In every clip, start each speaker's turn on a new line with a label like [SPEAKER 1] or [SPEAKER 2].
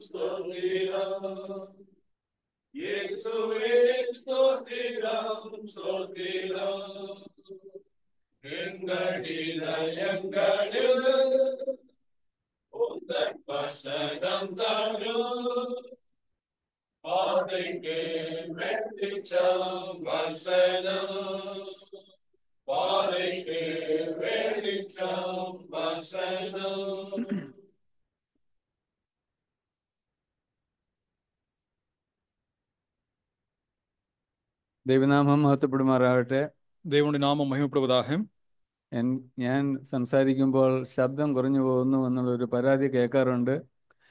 [SPEAKER 1] ஸ்தோத்திரம் இயேசுவே ஸ்தோத்திரம் ஸ்தோத்திரம் எங்கள் இதயங்களில் உந்தன் வசனம் தரும் பாதைக்கு வெளிச்சம் வசனம் பாதைக்கு வெளிச்சம் வசனம்.
[SPEAKER 2] ദൈവനാമം മഹത്വപ്പെടുമാറാകട്ടെ.
[SPEAKER 3] దేవుని നാമം മഹിമപ്പെടുവதாக.
[SPEAKER 2] ഞാൻ സംസാരിക്കുമ്പോൾ ശബ്ദം കുറഞ്ഞു പോകുന്നു എന്നുള്ളൊരു പരാതി കേൾക്കാറുണ്ട്.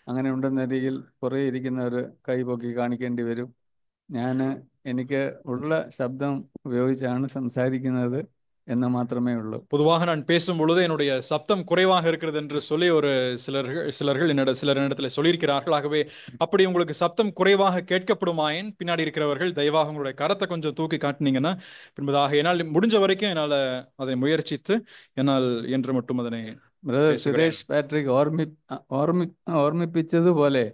[SPEAKER 2] അങ്ങനെ ഉണ്ടെന്നരികിൽ കുറേ ഇരിക്കുന്നവർ കൈപൊക്കി കാണിക്കേണ്ടി വരും. എനിക്ക് ഉള്ള ശബ്ദം ഉപയോഗിച്ചാണ് സംസാരിക്കുന്നത് എന്ന് മാത്രമേ ഉള്ളൂ.
[SPEAKER 3] பொதுவாக நான் பேசும் பொழுது என்னுடைய சப்தம் குறைவாக இருக்கிறது என்று சொல்லி ஒரு சிலர்கள் என்னிடத்தில் சொல்லியிருக்கிறார்கள். ஆகவே அப்படி உங்களுக்கு சப்தம் குறைவாக கேட்கப்படுமாயின் பின்னாடி இருக்கிறவர்கள் தயவாக உங்களுடைய கரத்தை கொஞ்சம் தூக்கி காட்டினீங்கன்னா பின்பதாக என்னால் முடிஞ்ச வரைக்கும் என்னால் அதை முயற்சித்து என்னால் என்று மட்டும் அதனை
[SPEAKER 2] ബ്രദർ സുരേഷ് പാട്രിക് ഓർമ്മിപ്പിച്ചതുപോലെ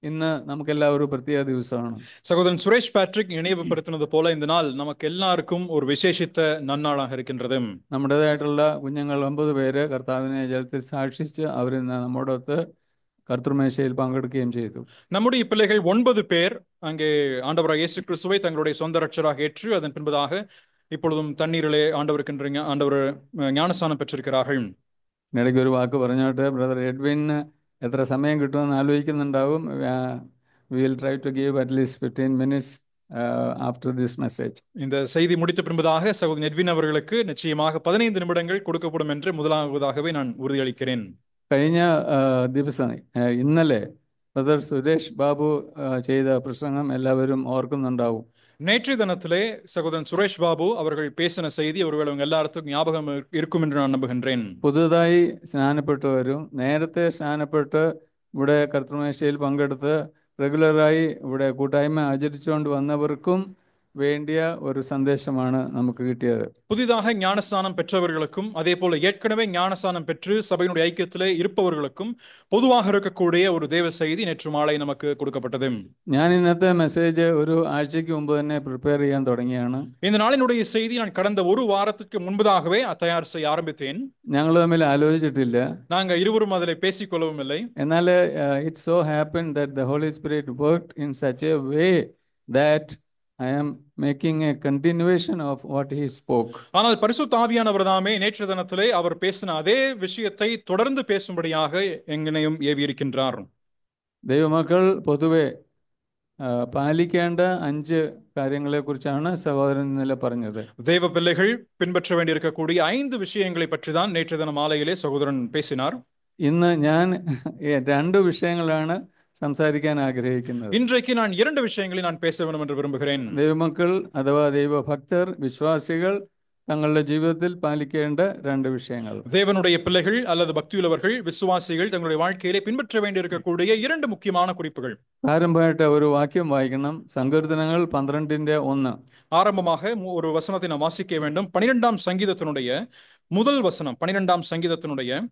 [SPEAKER 2] ഇന്ന് നമുക്കെല്ലാവരും ഒരു പ്രത്യേക ദിവസമാണ്.
[SPEAKER 3] சகோதரன் சுரேஷ் பேட்ரிக் நினைவுபடுத்தினது போல இந்த நாள் நமக்கு எல்லாருக்கும் ஒரு விசேஷித்த நன்னாளாக இருக்கின்றது.
[SPEAKER 2] നമ്മുടേതായിട്ടുള്ള കുഞ്ഞുങ്ങൾ 9 പേര് കർത്താവിനെ ജലത്തിൽ സാക്ഷിച്ച് അവരിന്ന് നമ്മോടൊത്ത് കർത്തൃമേശയിൽ പങ്കെടുക്കുകയും ചെയ്തു.
[SPEAKER 3] நம்முடைய பிள்ளைகள் 9 பேர் அங்கே ஆண்டவராக இயேசு கிறிஸ்துவை தங்களுடைய சொந்த ரட்சராக ஏற்று அதன் பின்பதாக இப்பொழுதும் தண்ணீரிலே ஆண்டவர் ஞானஸ்நானம் பெற்றிருக்கிறார்கள்.
[SPEAKER 2] ഇടയ്ക്ക് ഒരു വാക്ക് പറഞ്ഞോട്ടെ. ബ്രദർ എഡ്വിന് എത്ര സമയം കിട്ടുമെന്ന് ആലോചിക്കുന്നുണ്ടാവും. We will try to give at least 15 minutes after this message.
[SPEAKER 3] இந்த செய்தி முடித்த பின்பதாக சகோதரன் எட்வின் அவர்களுக்கு நிச்சயமாக 15 நிமிடங்கள் கொடுக்கப்படும் என்று முதலாவதாகவே நான் உறுதியளிக்கிறேன்.
[SPEAKER 2] കഴിഞ്ഞ ദിവസം ഇന്നലെ ബ്രദർ സുരേഷ് ബാബു ചെയ്ത പ്രസംഗം എല്ലാവരും ഓർക്കുന്നുണ്ടാവും.
[SPEAKER 3] நேற்றைய தினத்திலே சகோதரன் சுரேஷ் பாபு அவர்கள் பேசின செய்தி ஒருவேளை உங்க எல்லாத்துக்கும் ஞாபகம் இருக்கும் என்று நான் நம்புகின்றேன்.
[SPEAKER 2] പുതുതായി സ്നാനപ്പെട്ടവരും നേരത്തെ സ്നാനപ്പെട്ട് ഇവിടെ കർത്തൃമേശയിൽ പങ്കെടുത്ത് റെഗുലറായി ഇവിടെ കൂട്ടായ്മ ആചരിച്ചുകൊണ്ട് വന്നവർക്കും വേണ്ടിയ ഒരു സന്ദേശമാണ് നമുക്ക് കിട്ടിയത്.
[SPEAKER 3] புதிதாக ஞானஸ்நானம் பெற்றவர்களுக்கும் அதே போல ஏற்கனவே ஞானஸ்நானம் பெற்று சபையினுடைய ஐக்கியத்திலே இருப்பவர்களுக்கும் பொதுவாக இருக்கக்கூடிய ஒரு தேவ செய்தி நேற்று மாலை நமக்கு கொடுக்கப்பட்டது.
[SPEAKER 2] ഞാൻ ഇന്നത്തെ മെസ്സേജ് ഒരു ആഴ്ചയ്ക്ക് മുമ്പ് തന്നെ പ്രിപ്പയർ ചെയ്യാൻ തുടങ്ങിയാണ്.
[SPEAKER 3] இந்த நாளினுடைய செய்தி நான் கடந்த ஒரு வாரத்துக்கு முன்பதாகவே தயார் செய்ய ஆரம்பித்தேன்.
[SPEAKER 2] ഞങ്ങൾ തമ്മിൽ ആലോചിച്ചിട്ടില്ല.
[SPEAKER 3] நாங்க இருவரும் அதில் பேசிக்கொள்ளவும் இல்லை.
[SPEAKER 2] എന്നാൽ it so happened that the Holy Spirit worked in such a way that I am making a continuation of what he spoke.
[SPEAKER 3] ஆனால் பரிசுத்த ஆவியானவர் தாமே நேற்று தினத்திலே அவர் பேசின அதே விஷயத்தை தொடர்ந்து பேசும்படியாக எங்கனையும் ஏவி இருக்கின்றார்.
[SPEAKER 2] ദൈവമക്കൾ പൊതുവെ പാലിക്കേണ്ട 5 കാര്യങ്ങളെ കുറിച്ചാണ് സഹോദരൻ ഇന്നലെ പറഞ്ഞത്.
[SPEAKER 3] தேவ பிள்ளைகள் பின்பற்ற வேண்டியிருக்கக்கூடிய 5 விஷயங்களை பற்றி தான் நேற்று தின மாலையிலே சகோதரன் பேசினார்.
[SPEAKER 2] ഇന്ന് ഞാൻ 2 விஷயങ്ങളാണ് സംസാരിക്കാൻ ആഗ്രഹിക്കുന്നത്.
[SPEAKER 3] இன்றைக்கு நான் 2 விஷயங்களை நான் பேச வேண்டும் என்று விரும்புகிறேன்.
[SPEAKER 2] ദൈവമക്കൾ അഥവാ ദൈവഭക്തർ വിശ്വാസികൾ തങ്ങളുടെ ജീവിതത്തിൽ പാലിക്കേണ്ട 2 விஷயங்கள்.
[SPEAKER 3] தேவனுடைய பிள்ளைகள் அல்லது பக்தியுள்ளவர்கள் விசுவாசிகள் தங்களுடைய வாழ்க்கையிலே பின்பற்ற வேண்டியிருக்கக்கூடிய 2 முக்கியமான குறிப்புகள்.
[SPEAKER 2] ആരംഭമായിട്ട് ഒരു വാക്യം വായിക്കണം. സങ്കീർത്തനങ്ങൾ 12:1.
[SPEAKER 3] ஆரம்பமாக ஒரு வசனத்தை நாம் வாசிக்க வேண்டும். 12ஆம் சங்கீதத்தினுடைய முதல் வசனம். 12ஆம் சங்கீதத்தினுடைய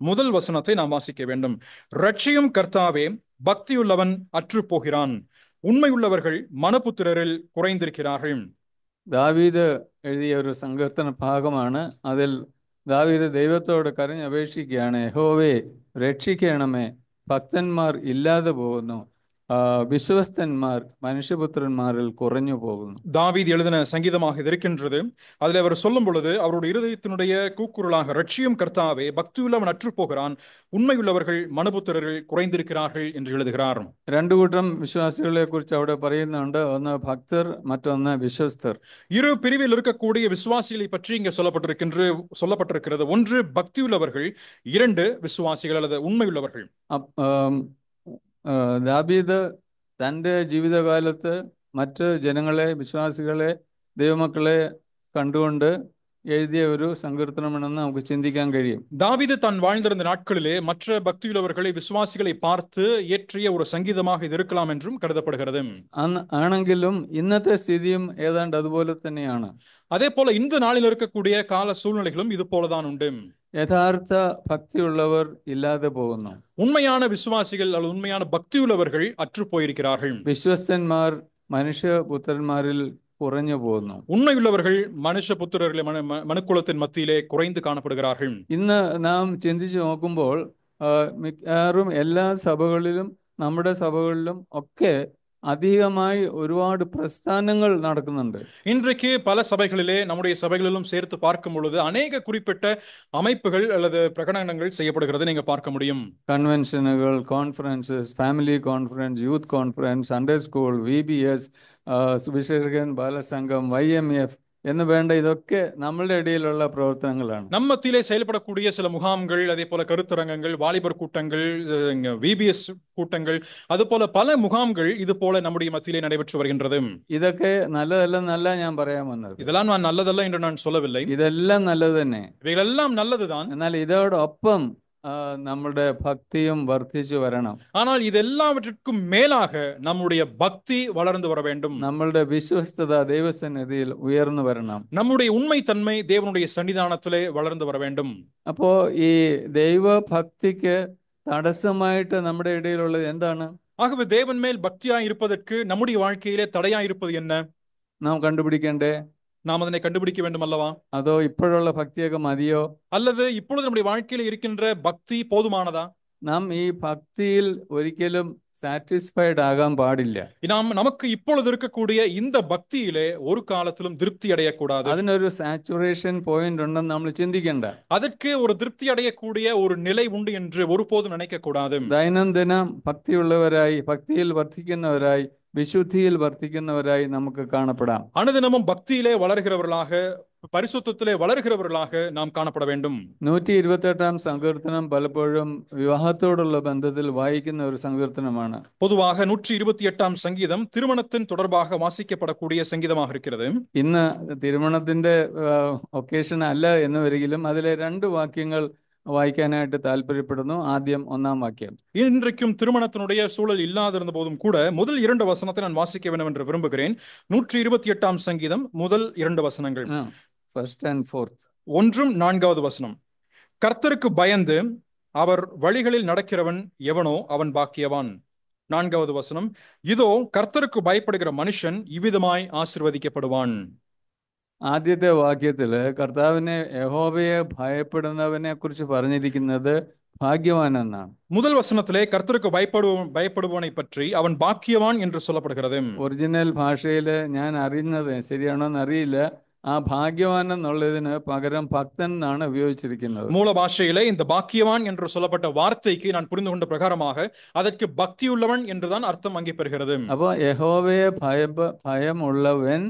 [SPEAKER 3] முதல் வசனத்தை நாம் வாசிக்க வேண்டும். ரட்சியும் கர்த்தாவே, பக்தியுள்ளவன் அற்று போகிறான், உண்மையுள்ளவர்கள் மனபுத்திரரில் குறைந்திருக்கிறார்கள்.
[SPEAKER 2] ദാവീദ് എഴുതിയ ഒരു സങ്കീർത്തന ഭാഗമാണ്. അതിൽ ദാവീദ് ദൈവത്തോട് കരഞ്ഞപേക്ഷിക്കുകയാണ്, യഹോവേ രക്ഷിക്കണമേ, ഭക്തന്മാർ ഇല്ലാതെ പോകുന്നു, விசுவஸ்தன்மார் மனுஷபுத்திரன்மாரில் குறைஞ்சு போகும்.
[SPEAKER 3] தாவீது எழுதின சங்கீதமாக இது இருக்கின்றது. அதில் அவர் சொல்லும் பொழுது அவருடைய இருதயத்தினுடைய கூக்குரலாக ரட்சியும் கர்த்தாவே, பக்தியுள்ளவன் அற்று போகிறான், உண்மையுள்ளவர்கள் மனுபுத்திரர்கள் குறைந்திருக்கிறார்கள் என்று எழுதுகிறார்.
[SPEAKER 2] 2 കൂട്ടം വിശ്വാസികളെ കുറിച്ച് അവിടെ പറയുന്നുണ്ട്. ഒന്ന് ഭക്തർ, മറ്റൊന്ന് വിശ്വസ്തർ.
[SPEAKER 3] இரு பிரிவில் இருக்கக்கூடிய விசுவாசிகளை பற்றி இங்கே சொல்லப்பட்டிருக்கிறது. ஒன்று பக்தியுள்ளவர்கள், 2 விசுவாசிகள் அல்லது உண்மையுள்ளவர்கள்.
[SPEAKER 2] ദാവീദ് തൻ്റെ ജീവിതകാലത്ത് മറ്റ് ജനങ്ങളെ, വിശ്വാസികളെ, ദൈവമക്കളെ കണ്ടുകൊണ്ട് എഴുതിയ ഒരു സങ്കീർത്തനമാണെന്ന് നമുക്ക് ചിന്തിക്കാൻ കഴിയും.
[SPEAKER 3] தாவீது தான் வாழ்ந்திருந்த நாட்களிலே மற்ற பக்தியுள்ளவர்களை விசுவாசிகளை பார்த்து இயற்றிய ஒரு சங்கீதமாக இது இருக்கலாம் என்றும் கருதப்படுகிறது.
[SPEAKER 2] ആണെങ്കിലും ഇന്നത്തെ സ്ഥിതിയും ഏതാണ്ട് അതുപോലെ തന്നെയാണ്.
[SPEAKER 3] அதே போல இந்த நாளில் இருக்கக்கூடிய கால சூழ்நிலைகளும் இது போலதான் உண்டு.
[SPEAKER 2] യഥാർത്ഥ ഭക്തിയുള്ളവർ ഇല്ലാതെ പോകുന്നു.
[SPEAKER 3] உண்மையான விசுவாசிகள் அல்லது உண்மையான பக்தியுள்ளவர்கள் அற்று போயிருக்கிறார்கள்.
[SPEAKER 2] വിശ്വസ്തന്മാർ മനുഷ്യപുത്രന്മാരിൽ കുറഞ്ഞു പോകുന്നു.
[SPEAKER 3] உண்மையுள்ளவர்கள் மனுஷபுத்திரர்களே மனுக்குலத்தின் மத்தியிலே குறைந்து காணப்படுகிறார்கள்.
[SPEAKER 2] ഇന്ന് നാം ചിന്തിച്ചു നോക്കുമ്പോൾ മിക്കവാറും എല്ലാ സഭകളിലും നമ്മുടെ സഭകളിലും ഒക്കെ அதிகமாய் ഒരുപാട് പ്രസ്ഥാനങ്ങൾ നടക്കുന്നുണ്ട്.
[SPEAKER 3] இன்றைக்கு பல சபைகளிலே நம்முடைய சபைகளிலும் சேர்த்து பார்க்கும் பொழுது அநேக குறிப்பிட்ட அமைப்புகள் அல்லது பிரகடனங்கள் செய்யப்படுகிறது நீங்க பார்க்க முடியும்.
[SPEAKER 2] കൺവെൻഷനുകൾ, conferences, family conference, youth conference, Sunday school, VBS, സുവിശേഷകൻ ബാലസംഘം, YMF എന്ന് വേണ്ട ഇതൊക്കെ നമ്മളുടെ ഇടയിലുള്ള പ്രവർത്തനങ്ങളാണ്.
[SPEAKER 3] நம்ம மத்தியிலே செயல்படக்கூடிய சில முகாம்கள், அதே போல கருத்தரங்கங்கள், வாலிபர் கூட்டங்கள், VBS கூட்டங்கள், அது போல பல முகாம்கள் இது போல நம்முடைய மத்தியிலே நடைபெற்று வருகின்றது.
[SPEAKER 2] ഇതൊക്കെ നല്ലതല്ലെന്നല്ല ഞാൻ പറയാൻ വന്നത്.
[SPEAKER 3] இதெல்லாம் நான் நல்லதல்ல என்று நான் சொல்லவில்லை.
[SPEAKER 2] ഇതെല്ലാം നല്ലത് തന്നെ.
[SPEAKER 3] இவைகளெல்லாம் நல்லதுதான்.
[SPEAKER 2] എന്നാൽ ഇതോടൊപ്പം നമ്മുടെ ഭക്തിയും വർദ്ധിച്ചു വരണം.
[SPEAKER 3] ஆனால் இது எல்லாவற்றிற்கும் மேலாக நம்முடைய பக்தி வளர்ந்து வர வேண்டும்.
[SPEAKER 2] നമ്മളുടെ വിശ്വസ്തത ദൈവസന്നിധിയിൽ ഉയർന്നു വരണം.
[SPEAKER 3] நம்முடைய உண்மை தன்மை தேவனுடைய சன்னிதானத்திலே வளர்ந்து வர வேண்டும்.
[SPEAKER 2] അപ്പോ ഈ ദൈവഭക്തിക്ക് തടസ്സമായിട്ട് നമ്മുടെ ഇടയിലുള്ളത് എന്താണ്?
[SPEAKER 3] ஆகவே தேவன் மேல் பக்தியாய் இருப்பதற்கு நம்முடைய வாழ்க்கையிலே தடையாய் இருப்பது என்ன?
[SPEAKER 2] നാം കണ്ടുപിടിക്കണ്ടേ?
[SPEAKER 3] நாம் அதனை கண்டுபிடிக்க வேண்டும் அல்லவா?
[SPEAKER 2] അതോ ഇപ്പോഴുള്ള ഭക്തിയൊക്കെ മതിയോ?
[SPEAKER 3] அல்லது இப்பொழுது நம்முடைய வாழ்க்கையில் இருக்கின்ற பக்தி போதுமானதா? നാം
[SPEAKER 2] ഈ ഭക്തിയിൽ ഒരിക്കലും സാറ്റിസ്ഫൈഡ് ആകാൻ പാടില്ല.
[SPEAKER 3] நமக்கு இப்பொழுது இருக்கக்கூடிய இந்த பக்தியிலே ஒரு காலத்திலும் திருப்தி அடையக்கூடாது.
[SPEAKER 2] അതിനൊരു സാച്ചുറേഷൻ പോയിന്റ് ഉണ്ടെന്ന് നമ്മൾ ചിന്തിക്കണ്ട.
[SPEAKER 3] அதற்கு ஒரு திருப்தி அடையக்கூடிய ஒரு நிலை உண்டு என்று ஒருபோதும் நினைக்க கூடாது.
[SPEAKER 2] ദൈനംദിനം ഭക്തിയുള്ളവരായി, ഭക്തിയിൽ വർദ്ധിക്കുന്നവരായി, വിശുദ്ധിയിൽ വർദ്ധിക്കുന്നവരായി നമുക്ക് കാണപ്പെടാം.
[SPEAKER 3] அனுதினமும் பக்தியிலே வளர்கிறவர்களாக, பரிசுத்தத்திலே வளர்கிறவர்களாக நாம் காணப்பட வேண்டும்.
[SPEAKER 2] 128 സങ്കീർത്തനം പലപ്പോഴും വിവാഹത്തോടുള്ള ബന്ധത്തിൽ വായിക്കുന്ന ഒരു സങ്കീർത്തനമാണ്.
[SPEAKER 3] பொதுவாக 128 சங்கீதம் திருமணத்தின் தொடர்பாக வாசிக்கப்படக்கூடிய சங்கீதமாக இருக்கிறது.
[SPEAKER 2] ഇന്ന് തിരുമണത്തിന്റെ ഒക്കേഷൻ അല്ല എന്ന് വരികിലും അതിലെ 2 വാക്യങ്ങൾ വായിക്കാനായിട്ട് താല്പര്യപ്പെടുന്നു. ആദ്യം 1-ാം വാക്യം.
[SPEAKER 3] இன்றைக்கும் திருமணத்தினுடைய சூழல் இல்லாதிருந்த போதும் கூட முதல் 2 வசனத்தை நான் வாசிக்க வேண்டும் என்று விரும்புகிறேன். 128 சங்கீதம் முதல் 2 வசனங்கள்.
[SPEAKER 2] First and fourth.
[SPEAKER 3] 1 4 வசனம். கர்த்தருக்கு பயந்து அவர் வழிகளில் நடக்கிறவன் எவனோ அவன் பாக்கியவான். 4 வசனம். இதோ கர்த்தருக்கு பயப்படுகிற மனுஷன் இவ்விதமாய் ஆசீர்வதிக்கப்படுவான்.
[SPEAKER 2] ആദ്യത്തെ വാക്യത്തില് കർത്താവിനെ, യഹോവയെ ഭയപ്പെടുന്നവനെ കുറിച്ച് പറഞ്ഞിരിക്കുന്നത് ഭാഗ്യവാൻ എന്നാണ്.
[SPEAKER 3] முதல் வசனத்திலே கர்த்தருக்கு பயப்படுபவனை பற்றி அவன் பாக்கியவான் என்று சொல்லப்படுகிறது.
[SPEAKER 2] ഒറിജിനൽ ഭാഷയില് ഞാൻ അറിയുന്നത് ശരിയാണോന്ന് അറിയില്ല, ആ ഭാഗ്യവാൻ എന്നുള്ളതിന് പകരം ഭക്തൻ എന്നാണ് ഉപയോഗിച്ചിരിക്കുന്നത്.
[SPEAKER 3] மூல பாஷையிலே இந்த பாக்கியவான் என்று சொல்லப்பட்ட வார்த்தைக்கு நான் புரிந்து கொண்ட பிரகாரமாக அதற்கு பக்தியுள்ளவன் என்றுதான் அர்த்தம் அங்கே பெறுகிறது.
[SPEAKER 2] അപ്പൊ യഹോവയെ ഭയമുള്ളവൻ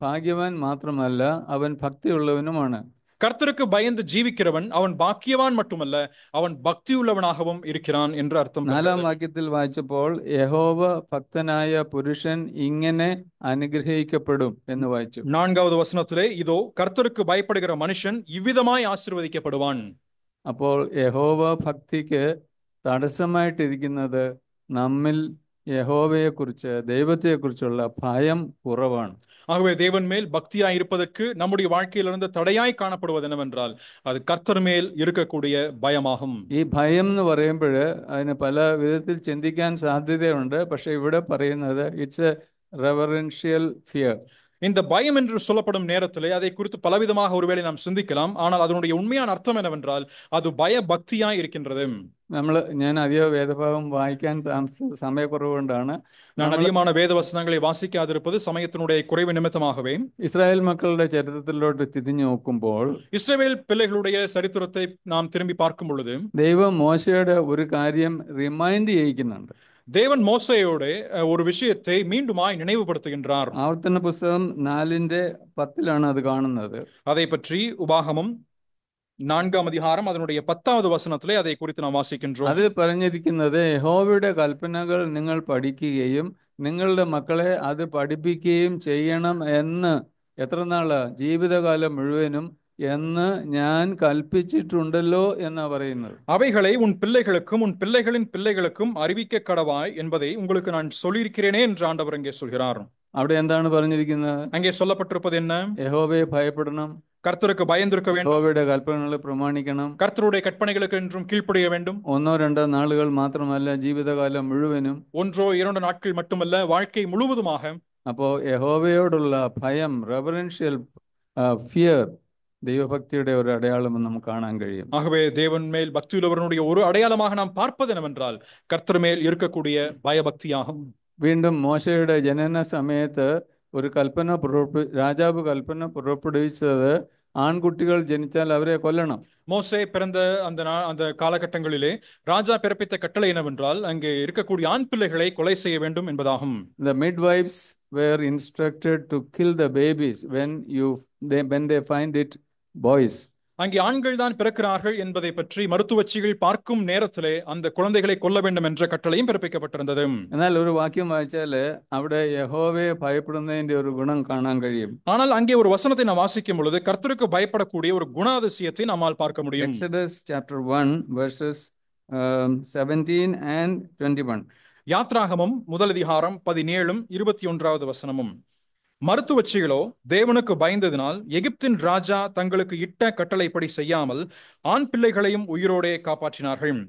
[SPEAKER 2] ഭാഗ്യവാൻ മാത്രമല്ല, അവൻ ഭക്തിയുള്ളവനുമാണ്.
[SPEAKER 3] கர்த்தருக்கு பயந்து ஜீவிக்கிறவன் அவன் பாக்கியவான் மட்டுமல்ல, அவன் பக்தியுள்ளவனாகவும் இருக்கிறான் என்று அர்த்தம்.
[SPEAKER 2] 4-ാം വാക്യത്തിൽ വായിച്ചപ്പോൾ യഹോവ ഭക്തനായ പുരുഷൻ ഇങ്ങനെ അനുഗ്രഹിക്കപ്പെടും എന്ന് വായിച്ചു.
[SPEAKER 3] 4வது வசனத்திலே இதோ கர்த்தருக்கு பயப்படுகிற மனுஷன் இவ்விதமாய் ஆசீர்வதிக்கப்படுவான்.
[SPEAKER 2] അപ്പോൾ യഹോവ ഭക്തിക്ക് തടസ്സമായിട്ടിരിക്കുന്നത് നമ്മിൽ യഹോവയെക്കുറിച്ച്, ദൈവത്തെക്കുറിച്ചുള്ള ഭയം കുറവാണ്.
[SPEAKER 3] ஆகவே தேவன் மேல் பக்தியாய் இருப்பதற்கு நம்முடைய வாழ்க்கையிலிருந்து தடையாய் காணப்படுவது என்னவென்றால் அது கர்த்தர் மேல் இருக்கக்கூடிய பயமாகும்.
[SPEAKER 2] ഈ ഭയം എന്ന് പറയുമ്പോൾ അതിന് പല വിധത്തിൽ ചിന്തിക്കാൻ സാധ്യതയുണ്ട്. പക്ഷെ ഇവിടെ പറയുന്നത് ഇറ്റ്സ് എ റെവറൻഷ്യൽ ഫിയർ.
[SPEAKER 3] இந்த பயம் என்று சொல்லப்படும் நேரத்திலே அதை குறித்து பலவிதமாக ஒருவேளை நாம் சிந்திக்கலாம். ஆனால் அதனுடைய உண்மையான அர்த்தம் என்னவென்றால் அது பய பக்தியாய் இருக்கின்றது.
[SPEAKER 2] ഞാൻ അധിക വേദഭാഗം വായിക്കാൻ സമയക്കുറവ് കൊണ്ടാണ്
[SPEAKER 3] நான் அதிகமான வேத வசனங்களை வாசிக்காதிருப்பது சமயத்தினுடைய குறைவு நிமித்தமாகவே.
[SPEAKER 2] ഇസ്രായേൽ മക്കളുടെ ചരിത്രത്തിലോട്ട് തിരിഞ്ഞു നോക്കുമ്പോൾ
[SPEAKER 3] இஸ்ரவேல் பிள்ளைகளுடைய சரித்திரத்தை நாம் திரும்பி பார்க்கும் பொழுது
[SPEAKER 2] ദൈവം മോശയുടെ ഒരു കാര്യം റിമൈൻഡ് ചെയ്യിക്കുന്നുണ്ട്.
[SPEAKER 3] தேவன் மோசேயோடு ஒரு விஷயத்தை மீண்டுமாய் நினைவுபடுத்துகின்றார்.
[SPEAKER 2] ആവർത്തന പുസ്തകം 4:10 അത് കാണുന്നത്.
[SPEAKER 3] அதை பற்றி உபாகமம் 4-ാം அதிகாரம் அதனுடைய 10வது வசனத்திலே அதை குறித்து நாம் வாசிக்கின்றோம்.
[SPEAKER 2] അതിൽ പറഞ്ഞിരിക്കുന്നത് യഹോവയുടെ കൽപ്പനകൾ നിങ്ങൾ പഠിക്കുകയും നിങ്ങളുടെ മക്കളെ അത് പഠിപ്പിക്കുകയും ചെയ്യണം എന്ന് എത്ര നാള്? ജീവിതകാലം മുഴുവനും എന്ന് ഞാൻ കൽപ്പിച്ചിട്ടുണ്ടല്ലോ എന്നാ പറയുന്നത്.
[SPEAKER 3] அவைகளை உன் பிள்ளைகளுக்கும் உன் பிள்ளைகளின் பிள்ளைகளுக்கும் அறிவிக்க கடவாய் என்பதை உங்களுக்கு நான் சொல்லியிருக்கிறேனே என்று ஆண்டவர் இங்கே சொல்கிறார்.
[SPEAKER 2] അവിടെ എന്താണ് പറഞ്ഞിരിക്കുന്നത്?
[SPEAKER 3] அங்கே சொல்லப்பட்டிருப்பது என்ன?
[SPEAKER 2] യഹോവയെ ഭയപ്പെടണം,
[SPEAKER 3] கர்த்தருக்கு பயந்திருக்க வேண்டும்,
[SPEAKER 2] യഹോവയുടെ കൽപ്പനകളെ പ്രമാണിക്കണം.
[SPEAKER 3] கர்த்தருடைய கற்பனைகளுக்கு என்றும் கீழ்ப்படிய வேண்டும்.
[SPEAKER 2] 1-2 നാളുകൾ മാത്രമല്ല, ജീവിതകാലം മുഴുവനും.
[SPEAKER 3] 1-2 நாட்கள் மட்டுமல்ல, வாழ்க்கை முழுவதுமாக.
[SPEAKER 2] അപ്പോൾ യഹോവയോടുള്ള ഭയം, റെവറൻഷ്യൽ ഫിയർ, ദൈവഭക്തിയുടെ ഒരു അടയാളം നമുക്ക് കാണാൻ കഴിയും.
[SPEAKER 3] ஆகவே தேவன் மேல் பக்தியுள்ளவனுடைய ஒரு அடையாளமாக நாம் பார்ப்பது என்னவென்றால் கர்த்தர் மேல் இருக்கக்கூடிய பயபக்தியாகும்.
[SPEAKER 2] വീണ്ടും മോശയുടെ ജനന സമയത്ത് ഒരു രാജാവ് കൽപ്പന പുറപ്പെടുവിച്ചത് ആൺകുട്ടികൾ ജനിച്ചാൽ അവരെ കൊല്ലണം.
[SPEAKER 3] மோசே பிறந்த அந்த காலகட்டங்களிலே ராஜா பிறப்பித்த கட்டளை என்னவென்றால் அங்கே இருக்கக்கூடிய ஆண் பிள்ளைகளை கொலை செய்ய வேண்டும் என்பதாகும்.
[SPEAKER 2] The midwives were instructed to kill the babies when they find it boys.
[SPEAKER 3] அங்கே ஆண்கள் தான் பிறக்கிறார்கள் என்பதை பற்றி மருத்துவச்சிகள் பார்க்கும் நேரத்திலே அந்த குழந்தைகளை கொல்ல வேண்டும் என்ற கட்டளையும் பிறப்பிக்கப்பட்டிருந்தது.
[SPEAKER 2] എന്നാൽ ഒരു വാക്യം വായിച്ചാല് അവിടെ യഹോവയെ ഭയപ്പെടുന്നതിന്റെ ഒരു ഗുണം കാണാൻ കഴിയും.
[SPEAKER 3] ஆனால் அங்கே ஒரு வசனத்தை நாம் வாசிக்கும் பொழுது கர்த்தருக்கு பயப்படக்கூடிய ஒரு குணாதிசயத்தை நம்மால் பார்க்க முடியும்.
[SPEAKER 2] Exodus chapter 1 verses 17 and 21.
[SPEAKER 3] யாத்ராகமம் முதல் அதிகாரம் 17 21 வசனமும். மருத்துவச்சிகளோ தேவனுக்கு பயந்ததினால் எகிப்தின் ராஜா தங்களுக்கு இட்ட கட்டளைப்படி செய்யாமல் ஆண் பிள்ளைகளையும் உயிரோடே காப்பாற்றினார்கள்.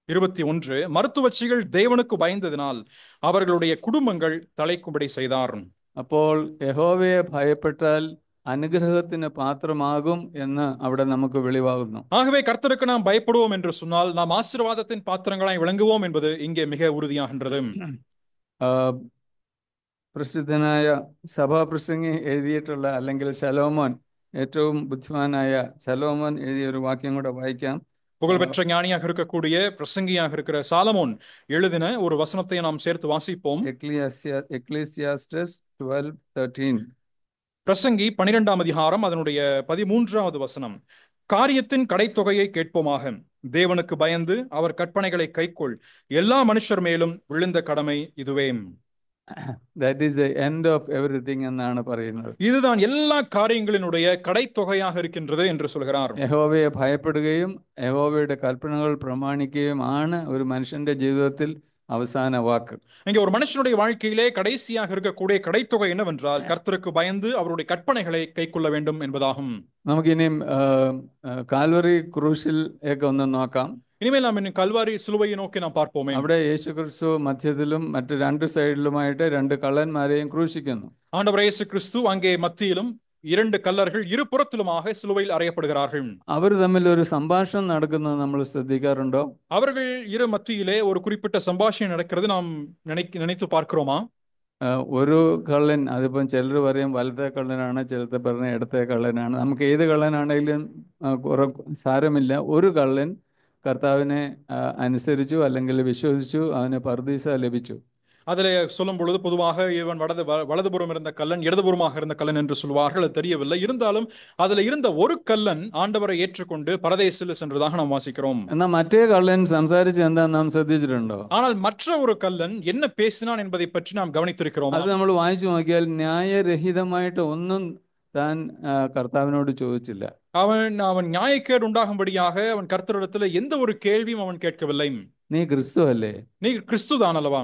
[SPEAKER 3] 21 மருத்துவச்சிகள் தேவனுக்கு பயந்ததினால் அவர்களுடைய குடும்பங்கள் தலைக்கும்படி செய்தார்.
[SPEAKER 2] അപ്പോൾ യഹോവയെ ഭയപ്പെട്ടാൽ അനുഗ്രഹത്തിന് പാത്രമാകും എന്ന് അവിടെ നമുക്ക് വെളിവാകുന്നു.
[SPEAKER 3] ஆகவே கர்த்தருக்கு நாம் பயப்படுவோம் என்று சொன்னால் நாம் ஆசீர்வாதத்தின் பாத்திரங்களாய் விளங்குவோம் என்பது இங்கே மிக உறுதியாகின்றது.
[SPEAKER 2] പ്രസിദ്ധനായ സഭാപ്രസംഗി എഴുതിയിട്ടുള്ള, അല്ലെങ്കിൽ ശലോമോൻ, ഏറ്റവും ബുദ്ധിമാനായ ശലോമോൻ എഴുതിയ ഒരു വാക്യം കൂടെ വായിക്കാം.
[SPEAKER 3] புகழ்பெற்ற ஞானியாக இருக்கக்கூடிய பிரசங்கியாக இருக்கிற சாலமோன் எழுதின ஒரு வசனத்தை நாம் சேர்த்து வாசிப்போம்.
[SPEAKER 2] எக்லீசியாஸ்டஸ் 12:13.
[SPEAKER 3] பிரசங்கி 12ஆம் அதிகாரம் அதனுடைய 13வது வசனம். காரியத்தின் கடைத்தொகையை கேட்போமாக, தேவனுக்கு பயந்து அவர் கற்பனைகளை கைக்கொள், எல்லா மனுஷர் மேலும் விழுந்த கடமை இதுவே.
[SPEAKER 2] That is the end of everything എന്നാണ് പറയുന്നത്.
[SPEAKER 3] இதுதான் எல்லா காரியங்களினுடைய கடைத்தொகையாக இருக்கின்றது என்று சொல்கிறார்.
[SPEAKER 2] യഹോവയെ ഭയപ്പെടുകയും യഹോവയുടെ കൽപ്പനകൾ പ്രമാണിക്കുകയും ആണ് ഒരു മനുഷ്യന്റെ ജീവിതത്തിൽ அவசான வாக்கு.
[SPEAKER 3] இங்கே ஒரு மனுஷனுடைய வாழ்க்கையிலே கடைசியாக இருக்கக்கூடிய கடைத்தொகை என்னவென்றால் கர்த்தருக்கு பயந்து அவருடைய கற்பனைகளை கைக்கொள்ள வேண்டும் என்பதாகும்.
[SPEAKER 2] നമുക്കിനിയും കാൽവറി ക്രൂശിൽ ഒക്കെ ഒന്ന് നോക്കാം.
[SPEAKER 3] இனிமேல் நாம் இன்னும் கல்வாரி சிலுவையை நோக்கி நாம் பார்ப்போமே.
[SPEAKER 2] അവിടെ യേശു ക്രിസ്തു മധ്യത്തിലും മറ്റു രണ്ട് സൈഡിലുമായിട്ട് രണ്ട് കള്ളന്മാരെയും ക്രൂശിക്കുന്നു.
[SPEAKER 3] ஆண்டவர் இயேசு கிறிஸ்து அங்கே மத்தியிலும் 2 கல்லர்கள் இருபுறத்திலுமாக சிலுவையில் அறையப்படுகிறார்கள்.
[SPEAKER 2] അവർ തമ്മിൽ ഒരു സംഭാഷണം നടക്കുന്നത് നമ്മൾ ശ്രദ്ധിക്കാറുണ്ടോ?
[SPEAKER 3] அவர்கள் இரு மத்தியிலே ஒரு குறிப்பிட்ட சம்பாஷணை நடக்கிறது நாம் நினைத்து பார்க்கிறோமா?
[SPEAKER 2] ഒരു കള്ളൻ, അതിപ്പം ചിലർ പറയും വലത്തെ കള്ളനാണ്, ചിലത്തെ പറഞ്ഞ ഇടത്തെ കള്ളനാണ്. നമുക്ക് ഏത് കള്ളനാണെങ്കിലും സാരമില്ല. ഒരു കള്ളൻ കർത്താവിനെ അനുസരിച്ചു അല്ലെങ്കിൽ വിശ്വസിച്ചു, അവന് പർദീസ ലഭിച്ചു.
[SPEAKER 3] அதில் சொல்லும் பொழுது பொதுவாக இவன் வலதுபுறம் இருந்த கல்லன், இடதுபுறமாக இருந்த கல்லன் என்று சொல்வார்கள். அது தெரியவில்லை. இருந்தாலும் அதில் இருந்த ஒரு கல்லன் ஆண்டவரை ஏற்றுக்கொண்டு பரதேசில் சென்றதாக நாம் வாசிக்கிறோம்.
[SPEAKER 2] എന്നാൽ മറ്റേ കള്ളൻ സംസാരിച്ച് എന്താ നാം ശ്രദ്ധിച്ചിട്ടുണ്ടോ?
[SPEAKER 3] ஆனால் மற்ற ஒரு கல்லன் என்ன பேசினான் என்பதை பற்றி நாம் கவனித்திருக்கிறோம்.
[SPEAKER 2] അത് നമ്മൾ വായിച്ചു നോക്കിയാൽ ന്യായരഹിതമായിട്ട് ഒന്നും താൻ കർത്താവിനോട് ചോദിച്ചില്ല.
[SPEAKER 3] அவன் நியாயக்கேடு உண்டாகும்படியாக அவன் கர்த்தரிடத்தில் எந்த ஒரு கேள்வியும் அவன் கேட்கவில்லை.
[SPEAKER 2] നീ ക്രിസ്തു അല്ലേ?
[SPEAKER 3] நீ கிறிஸ்துதான் அல்லவா?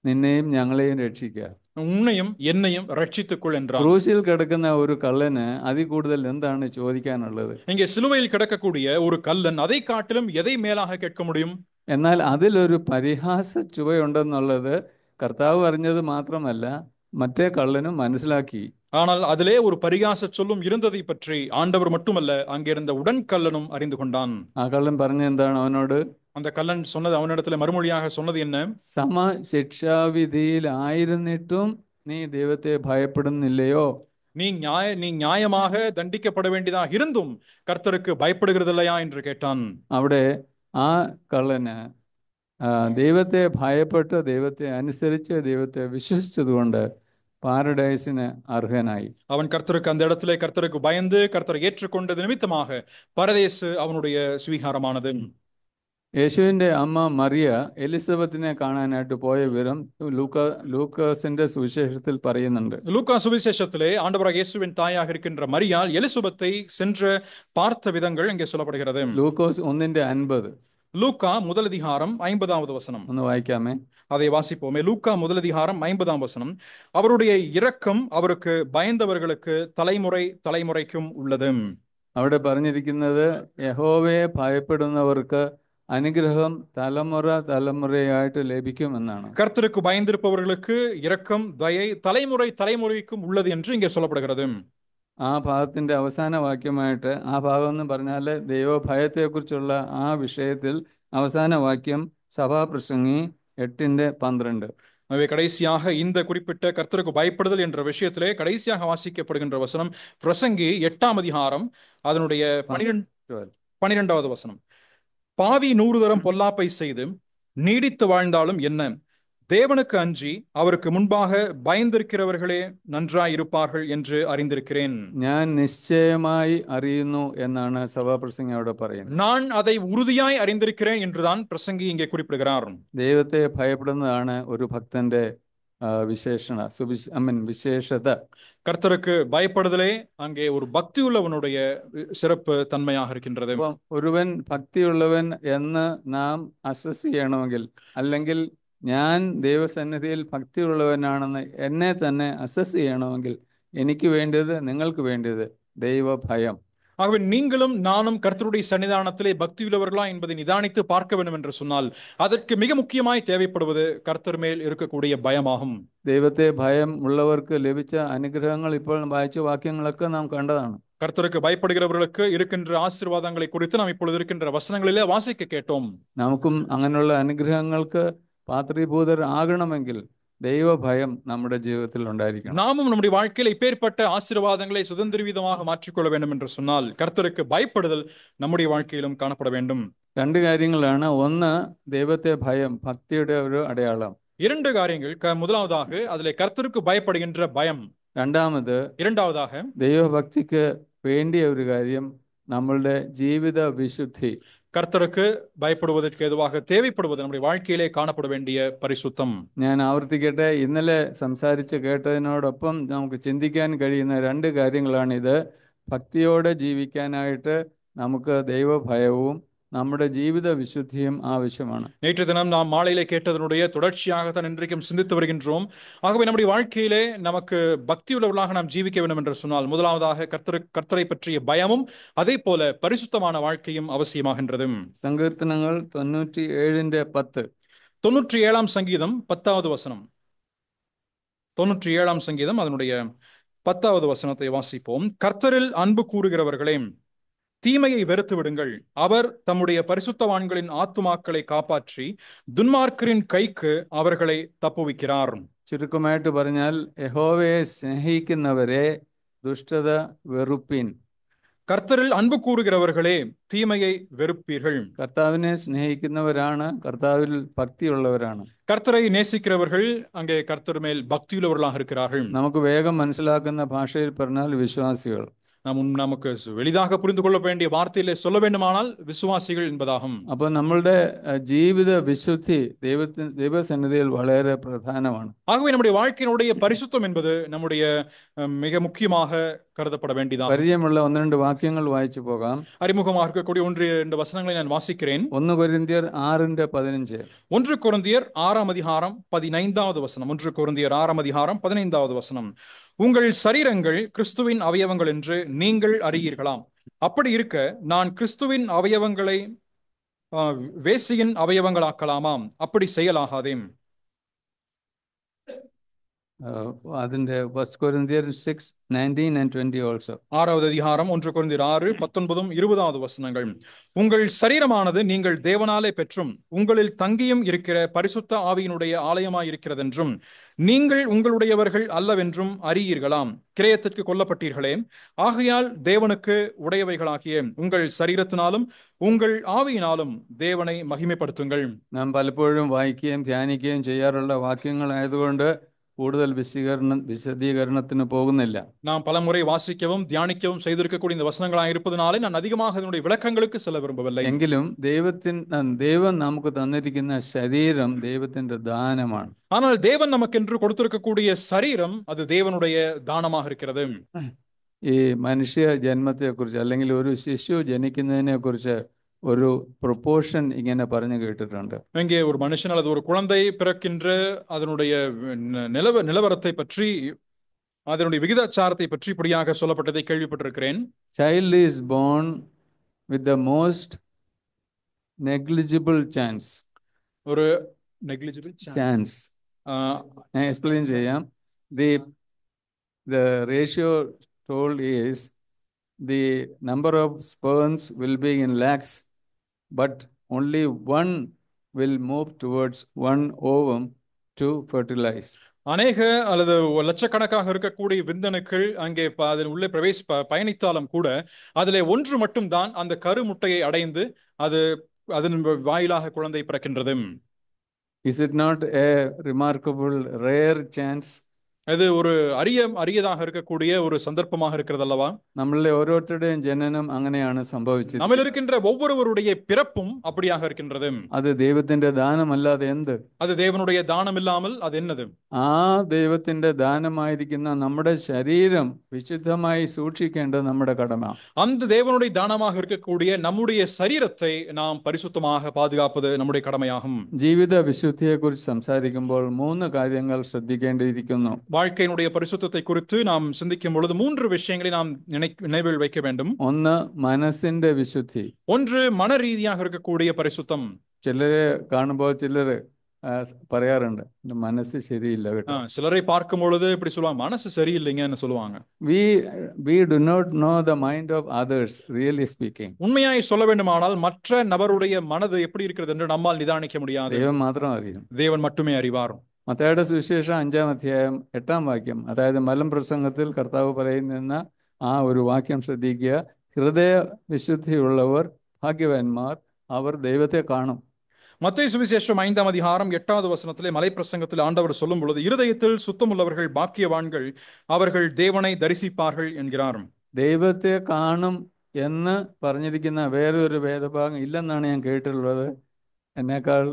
[SPEAKER 2] നിന്നെയും ഞങ്ങളെയും രക്ഷിക്കുക,
[SPEAKER 3] உன்னையும் என்னையும் ரட்சித்துக்கொள் என்றான்.
[SPEAKER 2] ക്രൂശിൽ കിടക്കുന്ന ഒരു കള്ളന് അതിൽ കൂടുതൽ എന്താണ് ചോദിക്കാനുള്ളത്?
[SPEAKER 3] இங்கே சிலுவையில் கிடக்கக்கூடிய ஒரு கல்லன் அதை காட்டிலும் எதை மேலாக கேட்க முடியும்?
[SPEAKER 2] എന്നാൽ അതിലൊരു പരിഹാസ ചുവയുണ്ടെന്നുള്ളത് കർത്താവ് അറിഞ്ഞത് മാത്രമല്ല, മറ്റേ കള്ളനും മനസ്സിലാക്കി.
[SPEAKER 3] ஆனால் அதிலே ஒரு பரிகாச சொல்லும் இருந்ததை பற்றி ஆண்டவர் மட்டுமல்ல, அங்கிருந்த உடன்கல்லனும் அறிந்து கொண்டான்.
[SPEAKER 2] ആ കള്ളൻ പറഞ്ഞ എന്താണ് அவனோട്?
[SPEAKER 3] அந்த கல்லன் சொன்னது, அவனிடத்துல மறுமொழியாக சொன்னது என்ன?
[SPEAKER 2] സമശിക്ഷാവിധിയിലായിരുന്നിട്ടും നീ ദൈവത്തെ ഭയപ്പെടുന്നില്ലയോ?
[SPEAKER 3] நீ நியாயமாக தண்டிக்கப்பட வேண்டியதாக இருந்தும் கர்த்தருக்கு பயப்படுகிறதில்லையா என்று கேட்டான்.
[SPEAKER 2] അവിടെ ആ കള്ളന് ദൈവത്തെ ഭയപ്പെട്ട്, ദൈവത്തെ അനുസരിച്ച്, ദൈവത്തെ വിശ്വസിച്ചതുകൊണ്ട് പാരഡൈസിന് അർഹനായി.
[SPEAKER 3] அவன் கர்த்தருக்கு அந்த இடத்திலே கர்த்தருக்கு பயந்து கர்த்தரை ஏற்றுக்கொண்டது நிமித்தமாக பரதேசு அவனுடைய சுவீகாரமானது.
[SPEAKER 2] യേശുവിൻ്റെ അമ്മ മറിയ എലിസബത്തിനെ കാണാനായിട്ട് പോയ വിവരം ലൂക്കാസിന്റെ സുവിശേഷത്തിൽ പറയുന്നുണ്ട്.
[SPEAKER 3] லூக்கா சுவிசேஷத்திலே ஆண்டவராக இயேசுவின் தாயாக இருக்கின்ற மரியாள் எலிசபெத்தை சென்று பார்த்த விதங்கள் இங்கே சொல்லப்படுகிறது.
[SPEAKER 2] ലൂക്കോസ് 1:50
[SPEAKER 3] லூக்கா முதல் அதிகாரம் 50வது வசனம்.
[SPEAKER 2] ഒന്ന് വായിക്കാമേ.
[SPEAKER 3] அதை வாசிப்போமே. லூக்கா முதல் அதிகாரம் 50ஆம் வசனம். அவருடைய இரக்கம் அவருக்கு பயந்தவர்களுக்கு தலைமுறை தலைமுறைக்கும் உள்ளது.
[SPEAKER 2] അവിടെ പറഞ്ഞിരിക്കുന്നത് യഹോവയെ ഭയപ്പെടുന്നവർക്ക് അനുഗ്രഹം തലമുറ തലമുറയായിട്ട് ലഭിക്കുമെന്നാണ്.
[SPEAKER 3] கர்த்தருக்கு பயந்திருப்பவர்களுக்கு இரக்கம் தயை தலைமுறை தலைமுறைக்கும் உள்ளது என்று இங்கே சொல்லப்படுகிறது.
[SPEAKER 2] ആ ഭാഗത്തിന്റെ അവസാന വാക്യമായിട്ട്, ആ ഭാഗം എന്ന് പറഞ്ഞാൽ ദൈവഭയത്തെക്കുറിച്ചുള്ള ആ വിഷയത്തിൽ അവസാന വാക്യം സഭാപ്രസംഗി 8:12.
[SPEAKER 3] எனவே கடைசியாக இந்த குறிப்பிட்ட கர்த்தருக்கு பயப்படுதல் என்ற விஷயத்திலே கடைசியாக வாசிக்கப்படுகின்ற வசனம் பிரசங்கி 8ஆம் அதிகாரம் அதனுடைய 12வது வசனம். பாவி 100 தரம் பொல்லாப்பை செய்து நீடித்து வாழ்ந்தாலும் என்ன, தேவனுக்கு அஞ்சி அவருக்கு முன்பாக பயந்திருக்கிறவர்களே நன்றாயிருப்பார்கள் என்று அறிந்திருக்கிறேன்.
[SPEAKER 2] ഞാൻ നിശ്ചയമായി അറിയുന്നു എന്നാണ് സഭാപ്രസംഗി അവിടെ പറയുന്നത്.
[SPEAKER 3] நான் அதை உறுதியாய் அறிந்திருக்கிறேன் என்றுதான் பிரசங்கி இங்கே குறிப்பிடுகிறார்.
[SPEAKER 2] ദൈവത്തെ ഭയപ്പെടുന്നതാണ് ഒരു ഭക്തന്റെ விசேஷத.
[SPEAKER 3] கர்த்தருக்கு பயப்படுதலே அங்கே ஒரு பக்தி உள்ளவனுடைய சிறப்பு தன்மையாக இருக்கின்றது.
[SPEAKER 2] ഒരുവൻ ഭക്തിയുള്ളവൻ എന്ന് നാം അസസ് ചെയ്യണമെങ്കിൽ, അല്ലെങ്കിൽ ഞാൻ ദൈവസന്നിധിയിൽ ഭക്തിയുള്ളവനാണെന്ന് എന്നെ തന്നെ അസസ് ചെയ്യണമെങ്കിൽ എനിക്ക് വേണ്ടത്, നിങ്ങൾക്ക് വേണ്ടത് ദൈവഭയം.
[SPEAKER 3] ஆகவே நீங்களும் நானும் கர்த்தருடைய சன்னிதானத்திலே பக்தியுள்ளவர்களா என்பதை நிதானித்து பார்க்க வேண்டும் என்று சொன்னால் அதற்கு மிக முக்கியமாய் தேவைப்படுவது கர்த்தர் மேல் இருக்கக்கூடிய பயமாகும்.
[SPEAKER 2] ദൈവത്തെ ഭയം ഉള്ളവർക്ക് ലഭിച്ച അനുഗ്രഹങ്ങൾ ഇപ്പോൾ വായിച്ച വാക്യങ്ങളൊക്കെ നാം കണ്ടതാണ്.
[SPEAKER 3] கர்த்தருக்கு பயப்படுகிறவர்களுக்கு இருக்கின்ற ஆசீர்வாதங்களை குறித்து நாம் இப்பொழுது இருக்கின்ற வசனங்களிலே வாசிக்க கேட்டோம்.
[SPEAKER 2] നമുക്കും അങ്ങനെയുള്ള അനുഗ്രഹങ്ങൾക്ക് പാത്രീഭൂതർ ആകണമെങ്കിൽ ദൈവഭയം നമ്മുടെ ജീവിതത്തിൽ ഉണ്ടായിരിക്കണം.
[SPEAKER 3] நாமும் நம்முடைய வாழ்க்கையில் இப்பேற்பட்ட ஆசீர்வாதங்களை சுதந்திரமாக மாற்றிக்கொள்ள வேண்டும் என்று சொன்னால் கர்த்தருக்கு பயப்படுதல் நம்முடைய வாழ்க்கையிலும் காணப்பட வேண்டும்.
[SPEAKER 2] രണ്ട് കാര്യങ്ങളാണ്. ഒന്ന്, ദൈവത്തെ ഭയം, ഭക്തിയുടെ ഒരു അടയാളം.
[SPEAKER 3] இரண்டு காரியங்கள். முதலாவதாக அதிலே கர்த்தருக்கு பயப்படுகின்ற பயம்.
[SPEAKER 2] இரண்டாவதாக ദൈവഭക്തിക്ക് വേണ്ടിയ ഒരു കാര്യം നമ്മളുടെ ജീവിത വിശുദ്ധി.
[SPEAKER 3] கர்த்தருக்கு பயப்படுவதற்கு ஏதுவாக தேவைப்படுவது நம்முடைய வாழ்க்கையிலே காணப்பட வேண்டிய பரிசுத்தம்.
[SPEAKER 2] ഞാൻ ആവർത്തിക്കട്ടെ, ഇന്നലെ സംസാരിച്ച് കേട്ടതിനോടൊപ്പം നമുക്ക് ചിന്തിക്കാൻ കഴിയുന്ന രണ്ട് കാര്യങ്ങളാണിത്. ഭക്തിയോടെ ജീവിക്കാനായിട്ട് നമുക്ക് ദൈവഭയവും നമ്മുടെ ജീവിத விசுத்தியும் ஆവശ്யമാണ്.
[SPEAKER 3] நேற்று தினம் நாம் மாலையிலே கேட்டதனுடைய தொடர்ச்சியாகத்தான் இன்றைக்கும் சிந்தித்து வருகின்றோம். ஆகவே நம்முடைய வாழ்க்கையிலே நமக்கு பக்தியுள்ளவர்களாக நாம் ஜீவிக்க வேண்டும் என்று சொன்னால் முதலாவதாக கர்த்தரை பற்றிய பயமும் அதே போல பரிசுத்தமான வாழ்க்கையும் அவசியமாகின்றது.
[SPEAKER 2] സങ്കീർത്തനങ്ങൾ 97:10.
[SPEAKER 3] 97ஆம் சங்கீதம் 10வது வசனம். 97ஆம் சங்கீதம் அதனுடைய 10வது வசனத்தை வாசிப்போம். கர்த்தரில் அன்பு கூறுகிறவர்களே, தீமையை வெறுத்து விடுங்கள். அவர் தம்முடைய பரிசுத்தவான்களின் ஆத்துமாக்களை காப்பாற்றி துன்மார்க்கரின் கைக்கு அவர்களை தப்புவிக்கிறார்.
[SPEAKER 2] ചുരുക്കമായിട്ട് പറഞ്ഞാൽ, യഹോവയെ സ്നേഹിക്കുന്നവരെ ദുഷ്ടത വെറുപ്പിൻ.
[SPEAKER 3] கர்த்தரில் அன்பு கூறுகிறவர்களே, தீமையை வெறுப்பீர்கள்.
[SPEAKER 2] കർത്താവിനെ സ്നേഹിക്കുന്നവരാണ് കർത്താവിൽ ഭക്തിയുള്ളവരാണ്.
[SPEAKER 3] கர்த்தரை நேசிக்கிறவர்கள் அங்கே கர்த்தர் மேல் பக்தியுள்ளவர்களாக இருக்கிறார்கள்.
[SPEAKER 2] നമുക്ക് വേഗം മനസ്സിലാക്കുന്ന ഭാഷയിൽ പറഞ്ഞാൽ വിശ്വാസികൾ.
[SPEAKER 3] நமக்கு எளிதாக புரிந்து கொள்ள வேண்டிய வார்த்தையிலே சொல்ல வேண்டுமானால் விசுவாசிகள் என்பதாகும்.
[SPEAKER 2] അപ്പോൾ നമ്മളുടെ ജീവിത വിശുദ്ധി ദൈവസന്നിധിയിൽ വളരെ പ്രധാനമാണ്.
[SPEAKER 3] ஆகவே நம்முடைய வாழ்க்கையினுடைய பரிசுத்தம் என்பது நம்முடைய மிக முக்கியமாக கருதப்பட வேண்டியதாகும்.
[SPEAKER 2] പരിചയമുള്ള 1-2 വാക്യങ്ങൾ വായിച്ചു പോകാം.
[SPEAKER 3] அறிமுகமாக இருக்கக்கூடிய 1-2 வசனங்களை நான் வாசிக்கிறேன்.
[SPEAKER 2] 1 കൊരിന്ത്യർ 6:15.
[SPEAKER 3] 1 கொரிந்தியர் 6ஆம் அதிகாரம் 15வது வசனம். 1 கொரிந்தியர் 6ஆம் அதிகாரம் 15வது வசனம். உங்கள் சரீரங்கள் கிறிஸ்துவின் அவயவங்கள் என்று நீங்கள் அறியீர்களாம். அப்படி இருக்க நான் கிறிஸ்துவின் அவயவங்களை வேசியின் அவயவங்களாக்கலாமாம்? அப்படி செய்யலாகாதே.
[SPEAKER 2] അതിന്റെ 1 കൊരിന്ത്യർ 6:19 and 20 also.
[SPEAKER 3] 6வது அதிகாரம் 1 கொரிந்தியர் 6 19 20வது வசனங்கள். உங்கள் சரீரமானது நீங்கள் தேவனாலே பெற்றும் உங்களில் தங்கியும் இருக்கிற பரிசுத்த ஆவியினுடைய ஆலயமாய் இருக்கிறதென்றும் நீங்கள் உங்களுடையவர்கள் அல்லவென்றும் அறியீர்களாம். கிரயத்திற்கு கொல்லப்பட்டீர்களே, ஆகையால் தேவனுக்கு உடையவைகளாகிய உங்கள் சரீரத்தினாலும் உங்கள் ஆவியினாலும் தேவனை மகிமைப்படுத்துங்கள்.
[SPEAKER 2] നാം പലപ്പോഴും വായിക്കുകയും ധ്യാനിക്കുകയും ചെയ്യാറുള്ള വാക്യങ്ങളായതുകൊണ്ട് കൂടുതൽ വിശദീകരണത്തിന് പോകുന്നില്ല.
[SPEAKER 3] நாம் பலமுறை வாசிக்கவும் தியானிக்கவும் செய்திருக்கக்கூடிய இந்த வசனங்களாக இருப்பதனாலே நான் அதிகமாக இதனுடைய விளக்கங்களுக்கு செல்ல விரும்பவில்லை.
[SPEAKER 2] എങ്കിലും ദൈവം നമുക്ക് തന്നിരിക്കുന്ന ശരീരം ദൈവത്തിന്റെ ദാനമാണ്.
[SPEAKER 3] ஆனால் தேவன் நமக்கென்று கொடுத்திருக்கக்கூடிய சரீரம் அது தேவனுடைய தானமாக இருக்கிறது.
[SPEAKER 2] ഈ മനുഷ്യ ജന്മത്തെക്കുറിച്ച് അല്ലെങ്കിൽ ഒരു ശിശു ജനിക്കുന്നതിനെ കുറിച്ച് ഒരു പ്രൊപ്പോർഷൻ ഇങ്ങനെ പറഞ്ഞു കേട്ടിട്ടുണ്ട്.
[SPEAKER 3] இங்கே ஒரு மனுஷன் அல்லது ஒரு குழந்தை பிறக்கின்ற அதனுடைய நிலவரத்தை பற்றி அதனுடைய விகிதாச்சாரத்தை பற்றி இப்படியாக சொல்லப்பட்டதை கேள்விப்பட்டிருக்கிறேன்.
[SPEAKER 2] Child is born with the most negligible chance.
[SPEAKER 3] ஒரு negligible
[SPEAKER 2] chance. ഞാൻ എക്സ്പ്ലെയിൻ ചെയ്യാം. The ratio told is the number of sperms will be in lakhs, but only one will move towards one ovum to fertilize.
[SPEAKER 3] அநேக அல்லது லட்சக்கணக்காக இருக்கக்கூடிய விந்தணுக்கள் அங்கே அதன் உள்ளே பயணித்தாலும் கூட அதிலே ஒன்று மட்டும்தான் அந்த கருமுட்டையை அடைந்து அதன் வாயிலாக குழந்தை பிறக்கின்றது.
[SPEAKER 2] Is it not a remarkable rare chance?
[SPEAKER 3] அது ஒரு அரியதாக இருக்கக்கூடிய ஒரு சந்தர்ப்பமாக இருக்கிறது அல்லவா?
[SPEAKER 2] நம்மள ഓരോരുത്തരുടെയും ജനനം അങ്ങനെയാണ് സംഭവിച്ചത്.
[SPEAKER 3] நம்மில் இருக்கின்ற ஒவ்வொருவருடைய பிறப்பும் அப்படியாக இருக்கின்றது.
[SPEAKER 2] அது ദൈവത്തിന്റെ ദാനമല്ലാതെ എന്ത്?
[SPEAKER 3] அது தேவனுடைய தானம் இல்லாமல் அது என்னது?
[SPEAKER 2] ആ ദൈവത്തിന്റെ ദാനമായിരിക്കുന്ന നമ്മുടെ ശരീരം വിശുദ്ധമായി സൂക്ഷിക്കേണ്ടത് നമ്മുടെ കടമ.
[SPEAKER 3] அந்த தேவனுடைய தானமாக இருக்கக்கூடிய நம்முடைய சரீரத்தை நாம் பரிசுத்தமாக பாதுகாப்பது நம்முடைய கடமையாகும்.
[SPEAKER 2] ജീവിത വിശുദ്ധിയെക്കുറിച്ച് സംസാരിക്കുമ്പോൾ 3 കാര്യങ്ങൾ ശ്രദ്ധിക്കേണ്ടിയിരിക്കുന്നു.
[SPEAKER 3] வாழ்க்கையினுடைய பரிசுத்தத்தை குறித்து நாம் சிந்திக்கும் பொழுது 3 விஷயங்களை நாம் நினைவில் வைக்க வேண்டும்.
[SPEAKER 2] ഒന്ന് മനസ്സിന്റെ വിശുദ്ധി.
[SPEAKER 3] ஒன்று மன ரீதியாக இருக்கக்கூடிய பரிசுத்தம்.
[SPEAKER 2] ചിലരെ കാണുമ്പോൾ ചിലര് പറയാറുണ്ട് മനസ്സ് ശരിയില്ല കേട്ടോ.
[SPEAKER 3] சிலரை பார்க்கும் பொழுது இப்படி சொல்லுவாங்க, மனசு சரியில்லைங்கன்னு சொல்லுவாங்க.
[SPEAKER 2] We do not know the mind of others, really speaking.
[SPEAKER 3] உண்மையாய் சொல்ல வேண்டுமானால் மற்ற நபருடைய மனது எப்படி இருக்கிறது என்று நம்மால் நிதானிக்க முடியாது.
[SPEAKER 2] ദൈവം മാത്രം അറിയും.
[SPEAKER 3] தேவன் மட்டுமே அறிவார்.
[SPEAKER 2] മത്തായിയുടെ സുവിശേഷം 5-ാം അധ്യായം 8-ാം വാക്യം, അതായത് മലമ്പ്രസംഗത്തിൽ കർത്താവ് പറയുന്ന ആ ഒരു വാക്യം ശ്രദ്ധിക്കുക. ഹൃദയ വിശുദ്ധിയുള്ളവർ ഭാഗ്യവാന്മാർ, അവർ ദൈവത്തെ കാണും.
[SPEAKER 3] மத்தேயு சுவிசேஷம் 5-ாம் அதிகாரம் 8வது வசனத்திலே மலை பிரசங்கத்தில் ஆண்டவர் சொல்லும் பொழுது இருதயத்தில் சுத்தமுள்ளவர்கள் பாக்கியவான்கள், அவர்கள் தேவனை தரிசிப்பார்கள் என்கிறார்.
[SPEAKER 2] ദൈവത്തെ കാണും എന്ന് പറഞ്ഞിരിക്കുന്ന വേറൊരു വേദഭാഗം ഇല്ലെന്നാണ് ഞാൻ കേട്ടിട്ടുള്ളത്. എന്നേക്കാൾ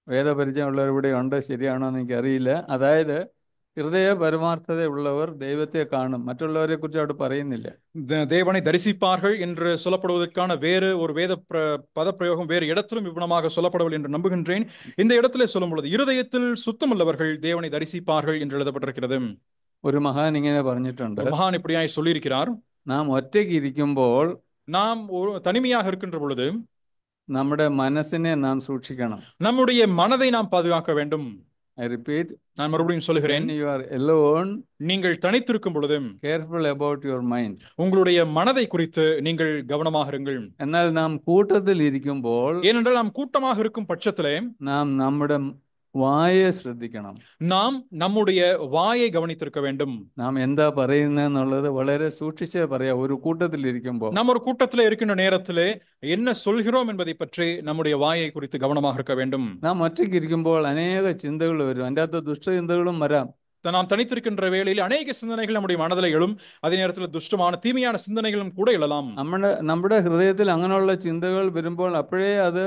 [SPEAKER 2] വേദപരിചയമുള്ളവർ ഇവിടെ ഉണ്ട്, ശരിയാണോ എന്ന് എനിക്കറിയില്ല. അതായത് ഹൃദയ പരമാർത്ഥതയുള്ളവർ ദൈവത്തെ കാണും, മറ്റുള്ളവരെ കുറിച്ച് അവിടെ പറയുന്നില്ല.
[SPEAKER 3] தேவனை தரிசிப்பார்கள் என்று சொல்லப்படுவதற்கான வேறு ஒரு வேத பதப்பிரயோகம் வேறு இடத்திலும் இவ்விதமாக சொல்லப்படவில்லை என்று நம்புகின்றேன். இந்த இடத்திலே சொல்லும் பொழுது இருதயத்தில் சுத்தமுள்ளவர்கள் தேவனை தரிசிப்பார்கள் என்று எழுதப்பட்டிருக்கிறது.
[SPEAKER 2] ഒരു മഹാൻ ഇങ്ങനെ പറഞ്ഞിട്ടുണ്ട്,
[SPEAKER 3] மகான் இப்படியாய் சொல்லியிருக்கிறார்,
[SPEAKER 2] നാം ഒറ്റയ്ക്ക് ഇരിക്കുമ്പോൾ
[SPEAKER 3] நாம் தனிமையாக இருக்கின்ற பொழுது
[SPEAKER 2] നമ്മുടെ മനസ്സിനെ നാം സൂക്ഷിക്കണം.
[SPEAKER 3] நம்முடைய மனதை நாம் பாதுகாக்க வேண்டும்.
[SPEAKER 2] I repeat,
[SPEAKER 3] நான் மறுபடியும் சொல்லுகிறேன்,
[SPEAKER 2] when you are alone,
[SPEAKER 3] நீங்கள் தனித்திருக்கும் பொழுது
[SPEAKER 2] careful about your mind.
[SPEAKER 3] உங்களுடைய மனதை குறித்து நீங்கள் கவனமாக இருங்கள்.
[SPEAKER 2] എന്നാൽ നാം കൂട്ടത്തിൽ ഇരിക്കുമ്പോൾ,
[SPEAKER 3] ஏனென்றால் நாம் கூட்டமாக இருக்கும் பட்சத்திலே
[SPEAKER 2] നാം നമ്മുടെ വായെ ശ്രദ്ധിക്കണം.
[SPEAKER 3] நாம் நம்முடைய வாயை கவனித்திருக்க வேண்டும்.
[SPEAKER 2] നാം എന്താ പറയുന്നതെന്നുള്ളത് വളരെ സൂക്ഷിച്ചേ പറയാം ഒരു കൂട്ടത്തിൽ ഇരിക്കുമ്പോൾ.
[SPEAKER 3] நாம் ஒரு கூட்டத்திலே இருக்கின்ற நேரத்திலே என்ன சொல்கிறோம் என்பதை பற்றி நம்முடைய வாயை குறித்து கவனமாக இருக்க வேண்டும்.
[SPEAKER 2] നാം ഒറ്റയ്ക്ക് ഇരിക്കുമ്പോൾ അനേക ചിന്തകൾ വരും, അതിൻ്റെ അകത്ത് ദുഷ്ടചിന്തകളും വരാം.
[SPEAKER 3] நாம் தனித்திருக்கின்ற வேளையில் அநேக சிந்தனைகள் நம்முடைய மனதில் எழும். அதே நேரத்தில் துஷ்டமான தீமையான சிந்தனைகளும் கூட எழலாம்.
[SPEAKER 2] നമ്മുടെ ഹൃദയത്തിൽ അങ്ങനെയുള്ള ചിന്തകൾ വരുമ്പോൾ അപ്പോഴേ അത്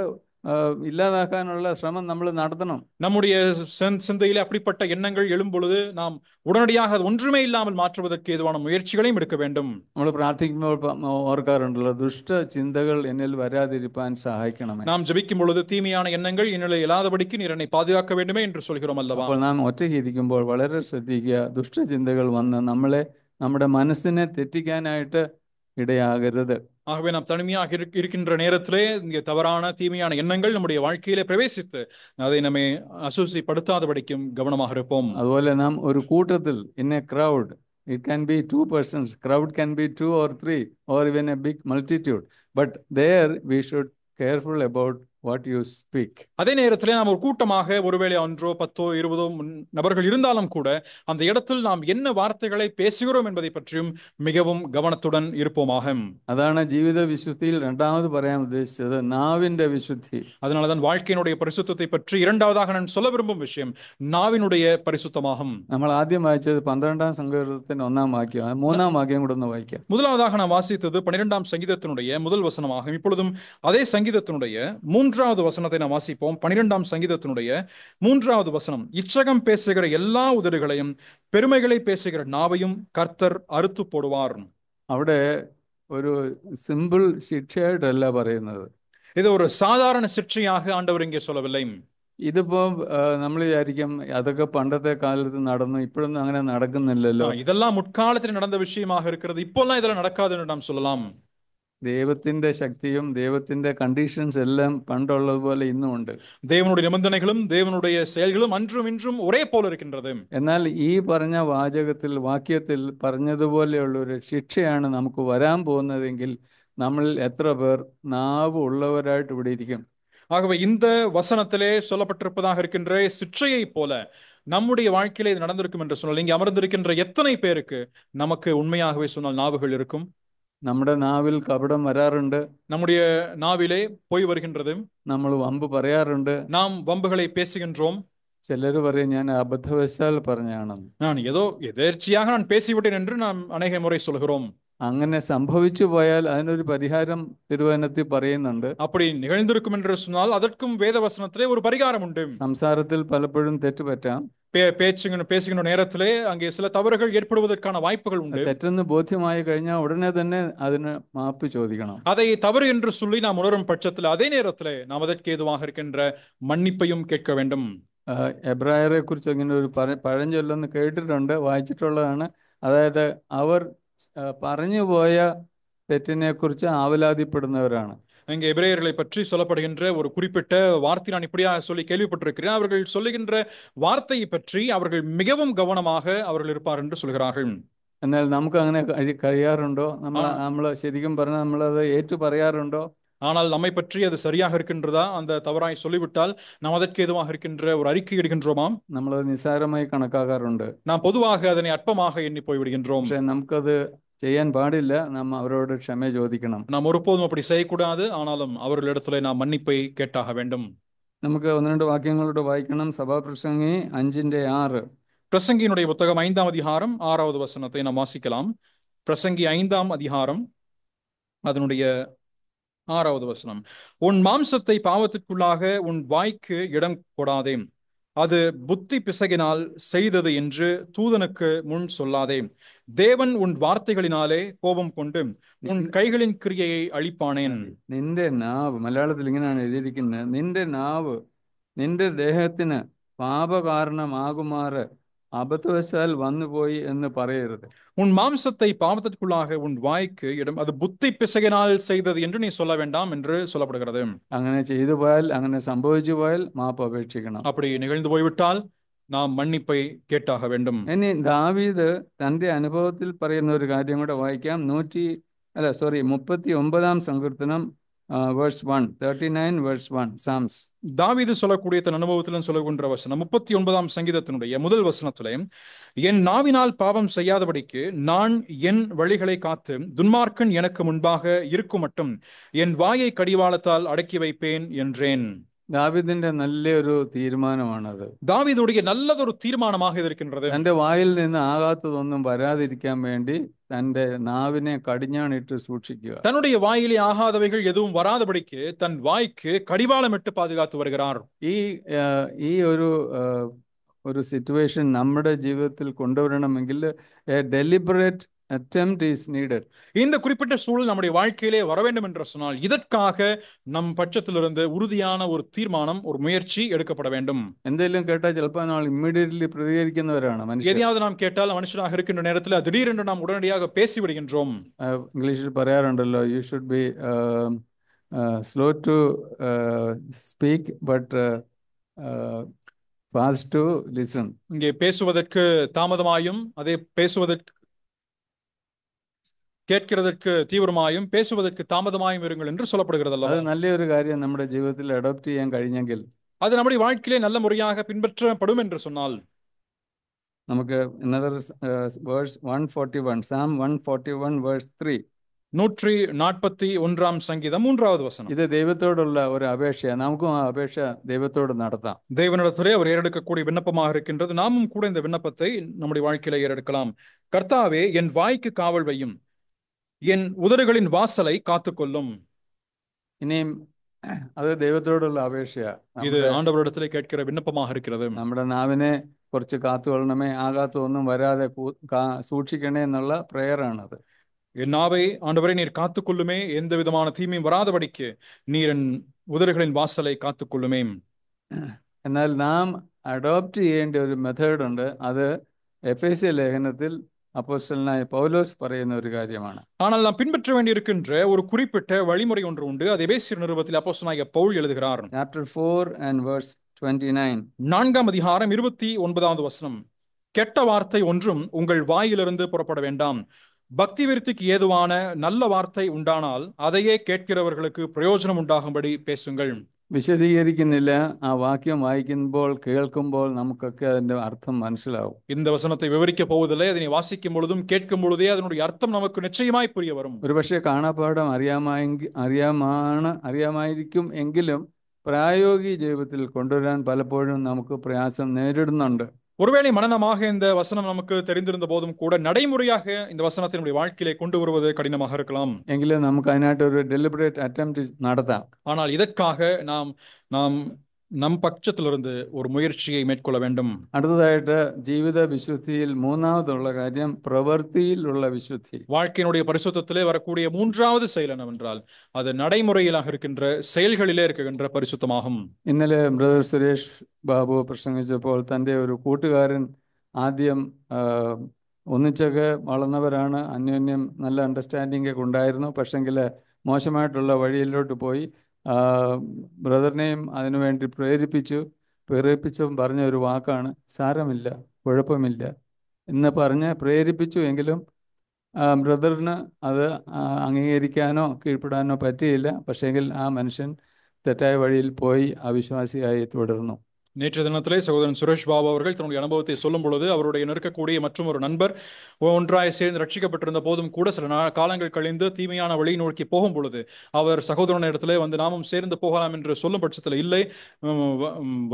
[SPEAKER 2] ഇല്ലാതാക്കാനുള്ള ശ്രമം നമ്മൾ നടത്തണം.
[SPEAKER 3] நம்முடைய சிந்தையிலே அப்படிப்பட்ட எண்ணங்கள் எழும் பொழுது நாம் உடனடியாக அது ஒன்றுமே இல்லாமல் மாற்றுவதற்கு ஏதுவான முயற்சிகளையும் எடுக்க வேண்டும்.
[SPEAKER 2] നമ്മൾ പ്രാർത്ഥിക്കുമ്പോൾ ഓർക്കാറുണ്ടല്ലോ, ദുഷ്ട ചിന്തകൾ എന്നിൽ വരാതിരിക്കാൻ സഹായിക്കണമേ.
[SPEAKER 3] நாம் ஜெபிக்கும் பொழுது தீமையான எண்ணங்கள் என்னில் இல்லாதபடிக்கு நீர் என்னை பாதுகாக்க வேண்டுமே என்று சொல்கிறோம் அல்லவா?
[SPEAKER 2] അപ്പോൾ നാം ഒറ്റയ്ക്ക് ഇരിക്കുമ്പോൾ വളരെ ശ്രദ്ധിക്കുക, ദുഷ്ടചിന്തകൾ വന്ന് നമ്മുടെ മനസ്സിനെ തെറ്റിക്കാനായിട്ട് ഇടയാകരുത്.
[SPEAKER 3] ஆகவே நாம் தனிமையாக இருக்கின்ற நேரத்திலே இங்கே தவறான தீமையான எண்ணங்கள் நம்முடைய வாழ்க்கையிலே பிரவேசித்து அதை நம்மை அசூசிப்படுத்தாதபடிக்கும் கவனமாக இருப்போம்.
[SPEAKER 2] അതുപോലെ നാം ഒരു കൂട്ടത്തിൽ, in a crowd, it can be 2 persons, crowd can be 2 or 3 or even a big multitude, but there we should careful about what you speak.
[SPEAKER 3] அதே நேரத்திலே நாம் ஒரு கூட்டமாக ஒருவேளை ஒன்றோ 10 20 நபர்கள் இருந்தாலும் கூட அந்த இடத்தில் நாம் என்ன வார்த்தைகளை பேசுகிறோம் என்பதை பற்றியும் மிகவும் கவனத்துடன் இருப்போமாக.
[SPEAKER 2] അതാണ് ജീവിത വിശുദ്ധിയിൽ രണ്ടാമത് പറയാൻ ഉദ്ദേശിച്ചത്, നാവിന്റെ വിശുദ്ധി.
[SPEAKER 3] அதனாலதான் வாழ்க்கையினுடைய பரிசுத்தத்தை பற்றி இரண்டாவதாக நான் சொல்ல விரும்பும் விஷயம் നാവിനുடைய பரிசுத்தமாகும்.
[SPEAKER 2] നമ്മൾ ആദ്യം വായിച്ചത് 12-ാം സങ്കീർത്തനത്തിന്റെ 1-ാം വാക്യം, 3-ാം വാക്യം കൂടെ ഒന്ന് വായിക്കാം.
[SPEAKER 3] முதலாவதாக நாம் வாசித்தது 12ஆம் சங்கீதத்தினுடைய முதல் வசனமாகும். இப்பொழுதும் அதே சங்கீதத்தினுடைய 3வது வசனத்தை நாம் வாசிப்போம். 12ஆம் சங்கீதத்தினுடைய 3வது வசனம். இச்சகம் பேசுகிற எல்லா உதடுகளையும் பெருமைகளை பேசுகிற நாவையும் கர்த்தர் அறுத்து போடுவார்.
[SPEAKER 2] അവിടെ ഒരു സിമ്പിൾ ശിക്ഷയായിട്ടല്ല പറയുന്നത്.
[SPEAKER 3] இது ஒரு சாதாரண சிற்றையாக ஆண்டவர் இங்கே சொல்லவில்லை.
[SPEAKER 2] ഇതിപ്പോ നമ്മൾ വിചാരിക്കും അതൊക്കെ പണ്ടത്തെ കാലത്ത് നടന്നു, ഇപ്പോഴൊന്നും അങ്ങനെ നടക്കുന്നില്ലല്ലോ.
[SPEAKER 3] இதெல்லாம் முற்காலத்தில் நடந்த விஷயமாக இருக்கிறது, இப்போல்லாம் இதெல்லாம் நடக்காது என்று நாம் சொல்லலாம்.
[SPEAKER 2] ദൈവത്തിന്റെ ശക്തിയും ദൈവത്തിന്റെ കണ്ടീഷൻസ് എല്ലാം പണ്ടുള്ളതുപോലെ ഇന്നും ഉണ്ട്.
[SPEAKER 3] தேவனுடைய நிபந்தனைகளும் தேவனுடைய செயல்களும் அன்றும் இன்றும் ஒரே போல இருக்கின்றது.
[SPEAKER 2] എന്നാൽ ഈ പറഞ്ഞ വാക്യത്തിൽ പറഞ്ഞതുപോലെയുള്ള ഒരു ശിക്ഷയാണ് നമുക്ക് വരാൻ പോകുന്നതെങ്കിൽ നമ്മൾ എത്ര പേർ നാവ് ഉള്ളവരായിട്ട് ഇവിടെ ഇരിക്കും?
[SPEAKER 3] ஆகவே இந்த வசனத்திலே சொல்லப்பட்டிருப்பதாக இருக்கின்ற சிற்றையை போல நம்முடைய வாழ்க்கையிலே இது நடந்திருக்கும் என்று சொன்னால் இங்கே அமர்ந்திருக்கின்ற எத்தனை பேருக்கு நமக்கு உண்மையாகவே சொன்னால் நாவுகள் இருக்கும்?
[SPEAKER 2] നമ്മുടെ നാവിൽ കപടം வராറുണ്ട്,
[SPEAKER 3] நம்முடைய நாவிலே பொய் வருகின்றது,
[SPEAKER 2] നമ്മൾ വമ്പ് പറയാറുണ്ട്.
[SPEAKER 3] நாம் வம்புகளை பேசுகின்றோம்.
[SPEAKER 2] ചിലർ പറയും ഞാൻ അബദ്ധവശാൽ പറഞ്ഞാണെന്ന്.
[SPEAKER 3] நான் ஏதோ எதேர்ச்சியாக நான் பேசிவிட்டேன் என்று நாம் அநேக முறை சொல்கிறோம்.
[SPEAKER 2] അങ്ങനെ സംഭവിച്ചു പോയാൽ അതിനൊരു പരിഹാരം തിരുവചനത്തിൽ പറയുന്നുണ്ട്.
[SPEAKER 3] அப்படி நிகழ்ந்திருக்கும் என்று சொன்னால் அதற்கும் வேதவசனத்திலே ஒரு பரிகாரம் உண்டு.
[SPEAKER 2] സംസാരത്തിൽ പലപ്പോഴും തെറ്റ് പറ്റാം.
[SPEAKER 3] பேசுகின்ற நேரத்திலே அங்கே சில தவறுகள் ஏற்படுவதற்கான வாய்ப்புகள் உண்டு.
[SPEAKER 2] തെറ്റെന്ന് ബോധ്യമായി കഴിഞ്ഞാൽ ഉടനെ തന്നെ അതിന് മാപ്പ് ചോദിക്കണം.
[SPEAKER 3] அதை தவறு என்று சொல்லி நாம் உணரும் பட்சத்தில் அதே நேரத்திலே நாம் அதற்கு ஏதுவாக இருக்கின்ற மன்னிப்பையும் கேட்க வேண்டும்.
[SPEAKER 2] എബ്രായരെ കുറിച്ച് ഇങ്ങനെ ഒരു പഴഞ്ചൊല്ലെന്ന് കേട്ടിട്ടുണ്ട്, വായിച്ചിട്ടുള്ളതാണ്. അതായത് അവർ പറഞ്ഞുപോയ തെറ്റിനെ കുറിച്ച് ആവലാതിപ്പെടുന്നവരാണ്.
[SPEAKER 3] இங்கே எபிரேயர்களை பற்றி சொல்லப்படுகின்ற ஒரு குறிப்பிட்ட வார்த்தை நான் இப்படியாக சொல்லி கேள்விப்பட்டிருக்கிறேன். அவர்கள் சொல்லுகின்ற வார்த்தையை பற்றி அவர்கள் மிகவும் கவனமாக அவர்கள் இருப்பார் என்று சொல்கிறார்கள்.
[SPEAKER 2] എന്നാൽ നമുക്ക് അങ്ങനെ കഴിയാറുണ്ടോ? നമ്മൾ ശരിക്കും പറഞ്ഞാൽ നമ്മളത് ഏറ്റു പറയാറുണ്ടോ?
[SPEAKER 3] ஆனால் நம்மை பற்றி அது சரியாக இருக்கின்றதா? அந்த தவறாய் சொல்லிவிட்டால் நாம் அதற்கு எதுவாக இருக்கின்ற ஒரு அறிக்கை இடுகின்றோமாம்?
[SPEAKER 2] നമ്മളത് നിസ്സാരമായി കണക്കാക്കാറുണ്ട്.
[SPEAKER 3] நாம் பொதுவாக அதனை அற்பமாக எண்ணி போய்விடுகின்றோம்.
[SPEAKER 2] പക്ഷെ നമുക്കത് ചെയ്യാൻ പാടില്ല. നാം അവരോട് ക്ഷമ ചോദിക്കണം.
[SPEAKER 3] நாம் ஒருபோதும் அப்படி செய்யக்கூடாது. ஆனாலும் அவர்களிடத்திலே நாம் மன்னிப்பை கேட்டாக வேண்டும்.
[SPEAKER 2] നമുക്ക് 1-2 വാക്യങ്ങളോട് വായിക്കണം. സഭാപ്രസംഗി 5:6.
[SPEAKER 3] பிரசங்கியினுடைய புத்தகம் 5ஆம் அதிகாரம் 6வது வசனத்தை நாம் வாசிக்கலாம். பிரசங்கி 5ஆம் அதிகாரம் அதனுடைய 6வது வசனம். உன் மாம்சத்தை பாவத்திற்குள்ளாக உன் வாய்க்கு இடம் கொடாதே, அது புத்தி பிசகினால் செய்தது என்று தூதனுக்கு முன் சொல்லாதே. தேவன் உன் வார்த்தைகளினாலே கோபம் கொண்டு உன் கைகளின் கிரியையை அழிப்பானேன்.
[SPEAKER 2] നിന്റെ നാവ്, മലയാളത്തിൽ ഇങ്ങനെയാണ് എഴുതിയിരിക്കുന്നത്, നിന്റെ നാവ് നിന്റെ ദേഹത്തിന് പാപകാരണമാകുമാറ് അബദ്ധവശാൽ വന്നുപോയി എന്ന് പറയരുത്.
[SPEAKER 3] உன் மாம்சத்தை பாவத்திற்குள்ளாக உன் வாய்க்கு இடம், அது புத்தி பிசகினால் செய்தது என்று நீ சொல்ல வேண்டாம் என்று சொல்லப்படுகிறது.
[SPEAKER 2] അങ്ങനെ ചെയ്തു പോയാൽ, അങ്ങനെ സംഭവിച്ചു പോയാൽ മാപ്പ് അപേക്ഷിക്കണം.
[SPEAKER 3] அப்படி நிகழ்ந்து போய்விட்டால் நாம் மன்னிப்பை கேட்டாக வேண்டும்.
[SPEAKER 2] ഇനി ദാവീദ് തന്റെ അനുഭവത്തിൽ പറയുന്ന ഒരു കാര്യം കൂടെ വായിക്കാം. 39-ാം സങ്കീർത്തനം വേഴ്സ് 1, 39 വേഴ്സ് 1, സാംസ്.
[SPEAKER 3] தாவீது சொல்லக்கூடிய தன் அனுபவத்திலும் சொல்லுகின்ற வசனம் 39ஆம் சங்கீதத்தினுடைய முதல் வசனத்திலே, என் நாவினால் பாவம் செய்யாதபடிக்கு நான் என் வழிகளை காத்து துன்மார்க்கன் எனக்கு முன்பாக இருக்கும் மட்டும் என் வாயை கடிவாளத்தால் அடக்கி வைப்பேன் என்றேன்.
[SPEAKER 2] ദാവീദിന്റെ നല്ലൊരു തീരുമാനമാണത്.
[SPEAKER 3] தாவீதுடைய நல்லதொரு தீர்மானமாக இருக்கின்றது.
[SPEAKER 2] തന്റെ വായിൽ നിന്ന് ആകാത്തതൊന്നും വരാതിരിക്കാൻ വേണ്ടി തന്റെ നാവിനെ കടിഞ്ഞാണിട്ട് സൂക്ഷിക്കുക.
[SPEAKER 3] தன்னுடைய வாயிலே ஆகாதவைகள் எதுவும் வராதபடிக்கு தன் வாய்க்கு கடிவாளமிட்டு பாதுகாத்து வருகிறார்.
[SPEAKER 2] ഈ ഒരു സിറ്റുവേഷൻ നമ്മുടെ ജീവിതത്തിൽ കൊണ്ടുവരണമെങ്കിൽ a deliberate attempt is needed.
[SPEAKER 3] இந்த குறிப்பிட்ட சூழல் நம்முடைய வாழ்க்கையிலே வர வேண்டும் என்று சொன்னால் இதற்காக நம் பட்சத்திலிருந்து உறுதியான ஒரு தீர்மானம், ஒரு முயற்சி எடுக்கப்பட வேண்டும்.
[SPEAKER 2] എന്തെങ്കിലും കേട്ടാൽ ചിലപ്പോൾ നമ്മൾ ഇമ്മീഡിയറ്റ്ലി പ്രതികരിക്കുന്നവരാണ് മനുഷ്യർ.
[SPEAKER 3] எதையாவது நாம் கேட்டால் மனுஷனாக இருக்கின்ற நேரத்தில் திடீரென்று நாம் உடனடியாக பேசிவிடுகின்றோம்.
[SPEAKER 2] ഇംഗ്ലീഷിൽ പറയാറുണ്ടല്ലോ, you should be slow to speak but fast to listen.
[SPEAKER 3] இங்கே பேசுவதற்கு தாமதமாயும் அதே பேசுவதற்கு கேட்கிறதற்கு தீவிரமாயும் பேசுவதற்கு தாமதமாயும் இருங்கள் என்று சொல்லப்படுகிறது
[SPEAKER 2] അത്
[SPEAKER 3] அல்லவா?
[SPEAKER 2] നല്ലൊരു കാര്യം നമ്മുടെ ജീവിതത്തിൽ അഡോപ്റ്റ് ചെയ്യാൻ കഴിഞ്ഞെങ്കിൽ
[SPEAKER 3] அது நம்முடைய வாழ்க்கையிலே நல்ல முறையாக பின்பற்றப்படும் என்று சொன்னால்
[SPEAKER 2] നമുക്ക് another verse 141 Psalm 141 verse 3
[SPEAKER 3] 141 சங்கீதம் 3வது வசனம்.
[SPEAKER 2] ഇത് ദൈവത്തോടുള്ള ഒരു അപേക്ഷയാണ്. നമുക്കും ആ അപേക്ഷ ദൈവത്തോട് നടത്താം.
[SPEAKER 3] தேவனிடத்திலே அவர் ஏறெடுக்கக்கூடிய விண்ணப்பமாக இருக்கின்றது. நாமும் கூட இந்த விண்ணப்பத்தை நம்முடைய வாழ்க்கையில ஏறெடுக்கலாம். கர்த்தாவே, என் வாய்க்கு காவல் வையும், என் உதடுகளின் வாசலை காத்துக்கொள்ளும்.
[SPEAKER 2] ഇനിയും അത് ദൈവത്തോടുള്ള അപേക്ഷയാണ്.
[SPEAKER 3] இது ஆண்டவரிடத்திலே கேட்கிற விண்ணப்பமாக இருக்கிறது.
[SPEAKER 2] നമ്മുടെ നാവിനെ കുറച്ച് കാത്തുകൊള്ളണമേ, ആകാത്തൊന്നും വരാതെ സൂക്ഷിക്കണേ എന്നുള്ള പ്രേയറാണത്.
[SPEAKER 3] என் நாவை ஆண்டவரை நீர் காத்துக்கொள்ளுமே, எந்த விதமான தீமையும் வராதபடிக்கு நீர் என் உதடுகளின் வாசலை காத்துக்கொள்ளுமே.
[SPEAKER 2] എന്നാൽ നാം അഡോപ്റ്റ് ചെയ്യേണ്ട ഒരു മെത്തേഡ് ഉണ്ട്. അത് എഫേസ്യ ലേഖനത്തിൽ അപ്പോസ്തലനായ പൗലോസ് പറയുന്ന ഒരു കാര്യമാണ്.
[SPEAKER 3] ஆனால் நாம் பின்பற்ற வேண்டியிருக்கின்ற ஒரு குறிப்பிட்ட வழிமுறை ஒன்று உண்டு. அது எபேசியர் நிருபத்தில் அப்போஸ்தலனாகிய பவுல் எழுதுகிறார்.
[SPEAKER 2] Chapter 4 and verse 29.
[SPEAKER 3] 4ஆம் அதிகாரம் 29வது வசனம். கெட்ட வார்த்தை ஒன்றும் உங்கள் வாயிலிருந்து புறப்பட வேண்டாம். பக்தி விருத்திக்கு ஏதுவான நல்ல வார்த்தை உண்டானால் அதையே கேட்கிறவர்களுக்கு பிரயோஜனம் உண்டாகும்படி பேசுங்கள்.
[SPEAKER 2] വിശദീകരിക്കുന്നില്ല. ആ വാക്യം വായിക്കുമ്പോൾ കേൾക്കുമ്പോൾ നമുക്കൊക്കെ അതിന്റെ അർത്ഥം മനസ്സിലാവും.
[SPEAKER 3] இந்த വசനத்தை விவரிக்க போவதில்லை. அதனை வாசிக்கும் பொழுதும் கேட்கும் பொழுதே அதனுடைய அர்த்தம் நமக்கு நிச்சயமாய் புரிய வரும்.
[SPEAKER 2] ഒരുപക്ഷെ കാണാപ്പാഠം അറിയാമായിരിക്കും എങ്കിലും പ്രായോഗിക ജീവിതത്തിൽ കൊണ്ടുവരാൻ പലപ്പോഴും നമുക്ക് പ്രയാസം നേരിടുന്നുണ്ട്.
[SPEAKER 3] ஒருவேளை மனனமாக இந்த வசனம் நமக்கு தெரிந்திருந்த போதும் கூட நடைமுறையாக இந்த வசனத்தை நம்முடைய வாழ்க்கையிலே கொண்டு வருவது கடினமாக இருக்கலாம்.
[SPEAKER 2] എങ്കിലും നമുക്ക് അതിനായിട്ട് ഒരു ഡെലിബറേറ്റ് അറ്റംപ്റ്റ് നടത്താം.
[SPEAKER 3] ஆனால் இதற்காக நாம் நம் பட்சத்திலிருந்து ஒரு முயற்சியை மேற்கொள்ள வேண்டும்.
[SPEAKER 2] അടുത്തതായിട്ട് ജീവിത വിശുദ്ധിയിൽ മൂന്നാമതുള്ള കാര്യം പ്രവൃത്തിയിലുള്ള വിശുദ്ധി.
[SPEAKER 3] வாழ்க்கையினுடைய பரிசுத்தத்திலே வரக்கூடிய மூன்றாவது செயல் என்னவென்றால் அது நடைமுறையிலாக இருக்கின்ற செயல்களிலே இருக்கின்ற பரிசுத்தமாகும்.
[SPEAKER 2] ഇന്നലെ ബ്രദർ സുരേഷ് ബാബു പ്രസംഗിച്ചപ്പോൾ തൻ്റെ ഒരു കൂട്ടുകാരൻ ആദ്യം ഒന്നിച്ചൊക്കെ വളർന്നവരാണ്, അന്യോന്യം നല്ല അണ്ടർസ്റ്റാൻഡിംഗ് ഒക്കെ ഉണ്ടായിരുന്നു. പക്ഷെങ്കിൽ മോശമായിട്ടുള്ള വഴിയിലോട്ട് പോയി. ബ്രദറിനെയും അതിനുവേണ്ടി പ്രേരിപ്പിച്ചും പറഞ്ഞ ഒരു വാക്കാണ് സാരമില്ല, കുഴപ്പമില്ല എന്ന് പറഞ്ഞ് പ്രേരിപ്പിച്ചു. എങ്കിലും ബ്രദറിന് അത് അംഗീകരിക്കാനോ കീഴ്പ്പെടാനോ പറ്റിയില്ല. പക്ഷേങ്കിൽ ആ മനുഷ്യൻ തെറ്റായ വഴിയിൽ പോയി അവിശ്വാസിയായി തുടർന്നു.
[SPEAKER 3] நேற்று தினத்திலே சகோதரன் சுரேஷ் பாபு அவர்கள் தன்னுடைய அனுபவத்தை சொல்லும் பொழுது அவருடைய நெருக்கக்கூடிய மற்றும் ஒரு நண்பர் ஒன்றாய் சேர்ந்து ரட்சிக்கப்பட்டிருந்த போதும் கூட சில காலங்கள் கழிந்து தீமையான வழி நோக்கி போகும் பொழுது அவர் சகோதரன் இடத்துல வந்து நாமும் சேர்ந்து போகலாம் என்று சொல்லும் பட்சத்தில் இல்லை,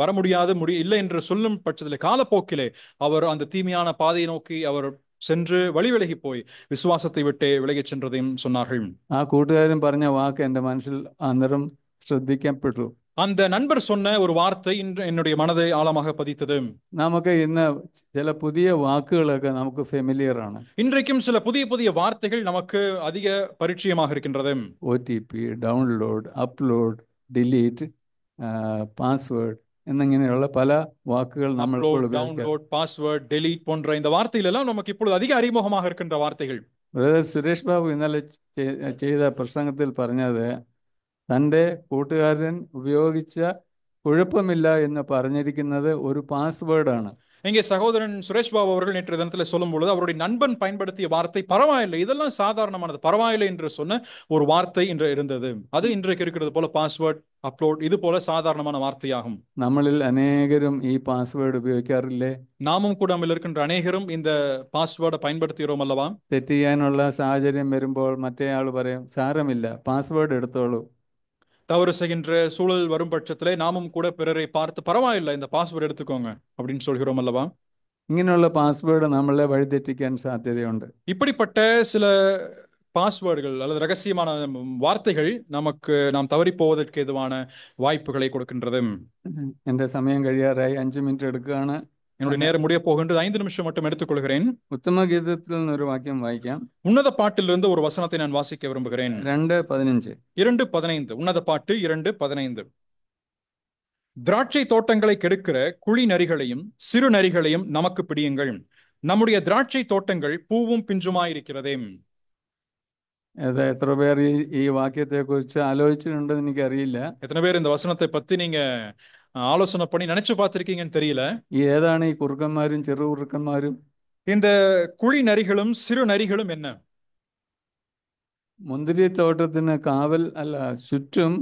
[SPEAKER 3] வர முடியாது இல்லை என்று சொல்லும் பட்சத்தில் காலப்போக்கிலே அவர் அந்த தீமையான பாதையை நோக்கி அவர் சென்று வழி விலகி போய் விசுவாசத்தை விட்டு விலகிச் சென்றதையும் சொன்னார்கள்.
[SPEAKER 2] ആ കൂട്ടുകാരൻ പറഞ്ഞ വാക്ക് എൻ്റെ മനസ്സിൽ അന്നേരം ശ്രദ്ധിക്കപ്പെട്ടു.
[SPEAKER 3] அந்த நண்பர் சொன்ன ஒரு வார்த்தை இன்று என்னுடைய மனதை ஆழமாக பதித்தது.
[SPEAKER 2] നമുക്ക് ഇന്ന് ചില പുതിയ വാക്കുകളൊക്കെ നമുക്ക് ഫെമിലിയർ ആണ്.
[SPEAKER 3] இன்றைக்கும் சில புதிய வார்த்தைகள் நமக்கு அதிக பரிச்சயமாக இருக்கின்றது.
[SPEAKER 2] OTP, download, upload, delete, password എന്നിങ്ങനെയുള്ള പല വാക്കുകൾ നമ്മൾ
[SPEAKER 3] டவுன்லோட், பாஸ்வேர்ட், டெலீட் போன்ற இந்த வார்த்தைகள் எல்லாம் நமக்கு இப்பொழுது அதிக அறிமுகமாக இருக்கின்ற வார்த்தைகள்.
[SPEAKER 2] സുരേഷ് ബാബു ഇന്നലെ ചെയ്ത പ്രസംഗത്തിൽ പറഞ്ഞത് തൻ്റെ കൂട്ടുകാരൻ ഉപയോഗിച്ച കുഴപ്പമില്ല എന്ന് പറഞ്ഞിരിക്കുന്നത് ഒരു പാസ്വേഡാണ്.
[SPEAKER 3] இங்கே சகோதரன் சுரேஷ் பாபு அவர்கள் நேற்று தினத்தில் சொல்லும் பொழுது அவருடைய நண்பன் பயன்படுத்திய வார்த்தை பரவாயில்லை, இதெல்லாம் சாதாரணமானது, பரவாயில்லை என்று சொன்ன ஒரு வார்த்தை இன்று இருந்தது. அது இன்றைக்கு இருக்கிறது போல பாஸ்வேர்ட், அப்லோட் இது போல சாதாரணமான வார்த்தையாகும்.
[SPEAKER 2] നമ്മളിൽ അനേകരും ഈ പാസ്വേഡ് ഉപയോഗിക്കാറില്ലേ?
[SPEAKER 3] நாமும் கூட நம்மில் இருக்கின்ற அநேகரும் இந்த பாஸ்வேர்டை பயன்படுத்துகிறோம் அல்லவா?
[SPEAKER 2] തെറ്റ് ചെയ്യാനുള്ള സാഹചര്യം വരുമ്പോൾ മറ്റേ ആൾ പറയും സാരമില്ല, പാസ്വേഡ് എടുത്തോളൂ.
[SPEAKER 3] தவறு செய்கின்ற சூழல் வரும் பட்சத்திலே நாமும் கூட பிறரை பார்த்து பரவாயில்லை, இந்த பாஸ்வேர்டு எடுத்துக்கோங்க அப்படின்னு சொல்கிறோம் அல்லவா?
[SPEAKER 2] ഇങ്ങനെയുള്ള പാസ്വേഡ് നമ്മളെ വഴിതെറ്റിക്കാൻ സാധ്യതയുണ്ട്.
[SPEAKER 3] இப்படிப்பட்ட சில பாஸ்வேர்டுகள் அல்லது ரகசியமான வார்த்தைகள் நாம் தவறி போவதற்கு எதுவான வாய்ப்புகளை கொடுக்கின்றது.
[SPEAKER 2] എൻ്റെ സമയം കഴിയാറായി, 5 മിനിറ്റ് എടുക്കുകയാണ്.
[SPEAKER 3] என்னுடைய நேரம் முடிய போகின்றது. 5 நிமிஷம் மட்டும் எடுத்துக்கொள்கிறேன்.
[SPEAKER 2] ഉത്തമഗീതത്തിൽ നിന്നൊരു വാക്യം വായിക്കാം.
[SPEAKER 3] உன்னத பாட்டிலிருந்து ஒரு வசனத்தை நான் வாசிக்க விரும்புகிறேன்.
[SPEAKER 2] 2:15.
[SPEAKER 3] 2:15 உன்னத பாட்டு 2:15. திராட்சை தோட்டங்களை கெடுக்கிற குழி நரிகளையும் சிறு நரிகளையும் நமக்கு பிடியுங்கள், நம்முடைய திராட்சை தோட்டங்கள் பூவும் பிஞ்சுமாயிருக்கிறதே.
[SPEAKER 2] എത്ര പേർ ഈ വാക്യത്തെ കുറിച്ച് ആലോചിച്ചിട്ടുണ്ടെന്ന് എനിക്കറിയില്ല.
[SPEAKER 3] எத்தனை பேர் இந்த வசனத்தை பத்தி நீங்க ஆலோசனை பண்ணி நினைச்சு பார்த்திருக்கீங்கன்னு தெரியல.
[SPEAKER 2] ഏതാണ് ഈ കുറുക്കന്മാരും ചെറു കുറുക്കന്മാരും?
[SPEAKER 3] இந்த குழி நரிகளும் சிறு நரிகளும் என்ன?
[SPEAKER 2] മുന്തിരിത്തോട്ടത്തിന് കാവൽ അല്ല, ചുറ്റും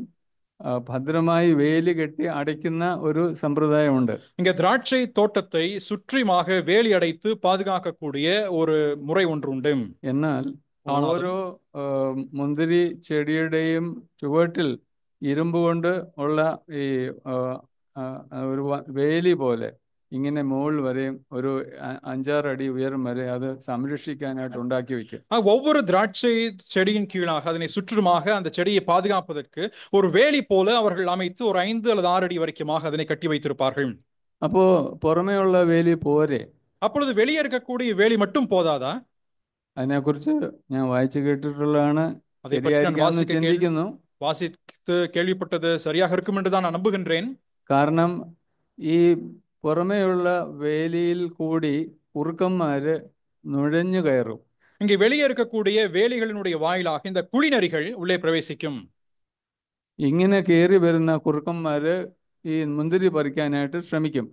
[SPEAKER 2] ഭദ്രമായി വേലി കെട്ടി അടയ്ക്കുന്ന ഒരു സമ്പ്രദായമുണ്ട്.
[SPEAKER 3] இங்க திராட்சை தோட்டத்தை சுற்றியுமாக வேலி அடைத்து பாதுகாக்கக்கூடிய ஒரு முறை ஒன்று உண்டு.
[SPEAKER 2] എന്നാൽ
[SPEAKER 3] ആണാലും
[SPEAKER 2] ഓരോ മുന്തിരി ചെടിയുടെയും ചുവട്ടിൽ ഇരുമ്പ് കൊണ്ട് ഉള്ള ഈ ഒരു വേലി പോലെ ഇങ്ങനെ മുകളിൽ വരെയും ഒരു 5-6 അടി ഉയരം വരെ അത് സംരക്ഷിക്കാനായിട്ട് ഉണ്ടാക്കി വെക്കും.
[SPEAKER 3] ஒவ்வொரு திராட்சை செடியின் கீழாக அதனை சுற்றுமாக அந்த செடியை பாதுகாப்பதற்கு ஒரு வேலி போல அவர்கள் அமைத்து ஒரு 5 அல்லது 6 அடி வரைக்குமாக அதனை கட்டி வைத்திருப்பார்கள்.
[SPEAKER 2] അപ്പോ പുറമേയുള്ള വേലി പോരെ.
[SPEAKER 3] அப்பொழுது வெளியே இருக்கக்கூடிய வேலி மட்டும் போதாதா?
[SPEAKER 2] അതിനെക്കുറിച്ച് ഞാൻ വായിച്ചു കേട്ടിട്ടുള്ളതാണ്.
[SPEAKER 3] அதை பற்றி நான்
[SPEAKER 2] ശരിയായിരിക്കാമെന്ന് ചിന്തിക്കുന്നു.
[SPEAKER 3] வாசித்து கேள்விப்பட்டது சரியாக இருக்கும் என்று தான் நான் நம்புகின்றேன்.
[SPEAKER 2] കാരണം ഈ പുറമേയുള്ള വേലിയിൽ കൂടി കുറുക്കന്മാര് നുഴഞ്ഞു കയറും.
[SPEAKER 3] இங்கே வெளியே இருக்கக்கூடிய வேலிகளினுடைய வாயிலாக இந்த குழிநரிகள் உள்ளே பிரவேசிக்கும்.
[SPEAKER 2] ഇങ്ങനെ കയറി വരുന്ന കുറുക്കന്മാര് ഈ മുന്തിരി പറിക്കാനായിട്ട് ശ്രമിക്കും.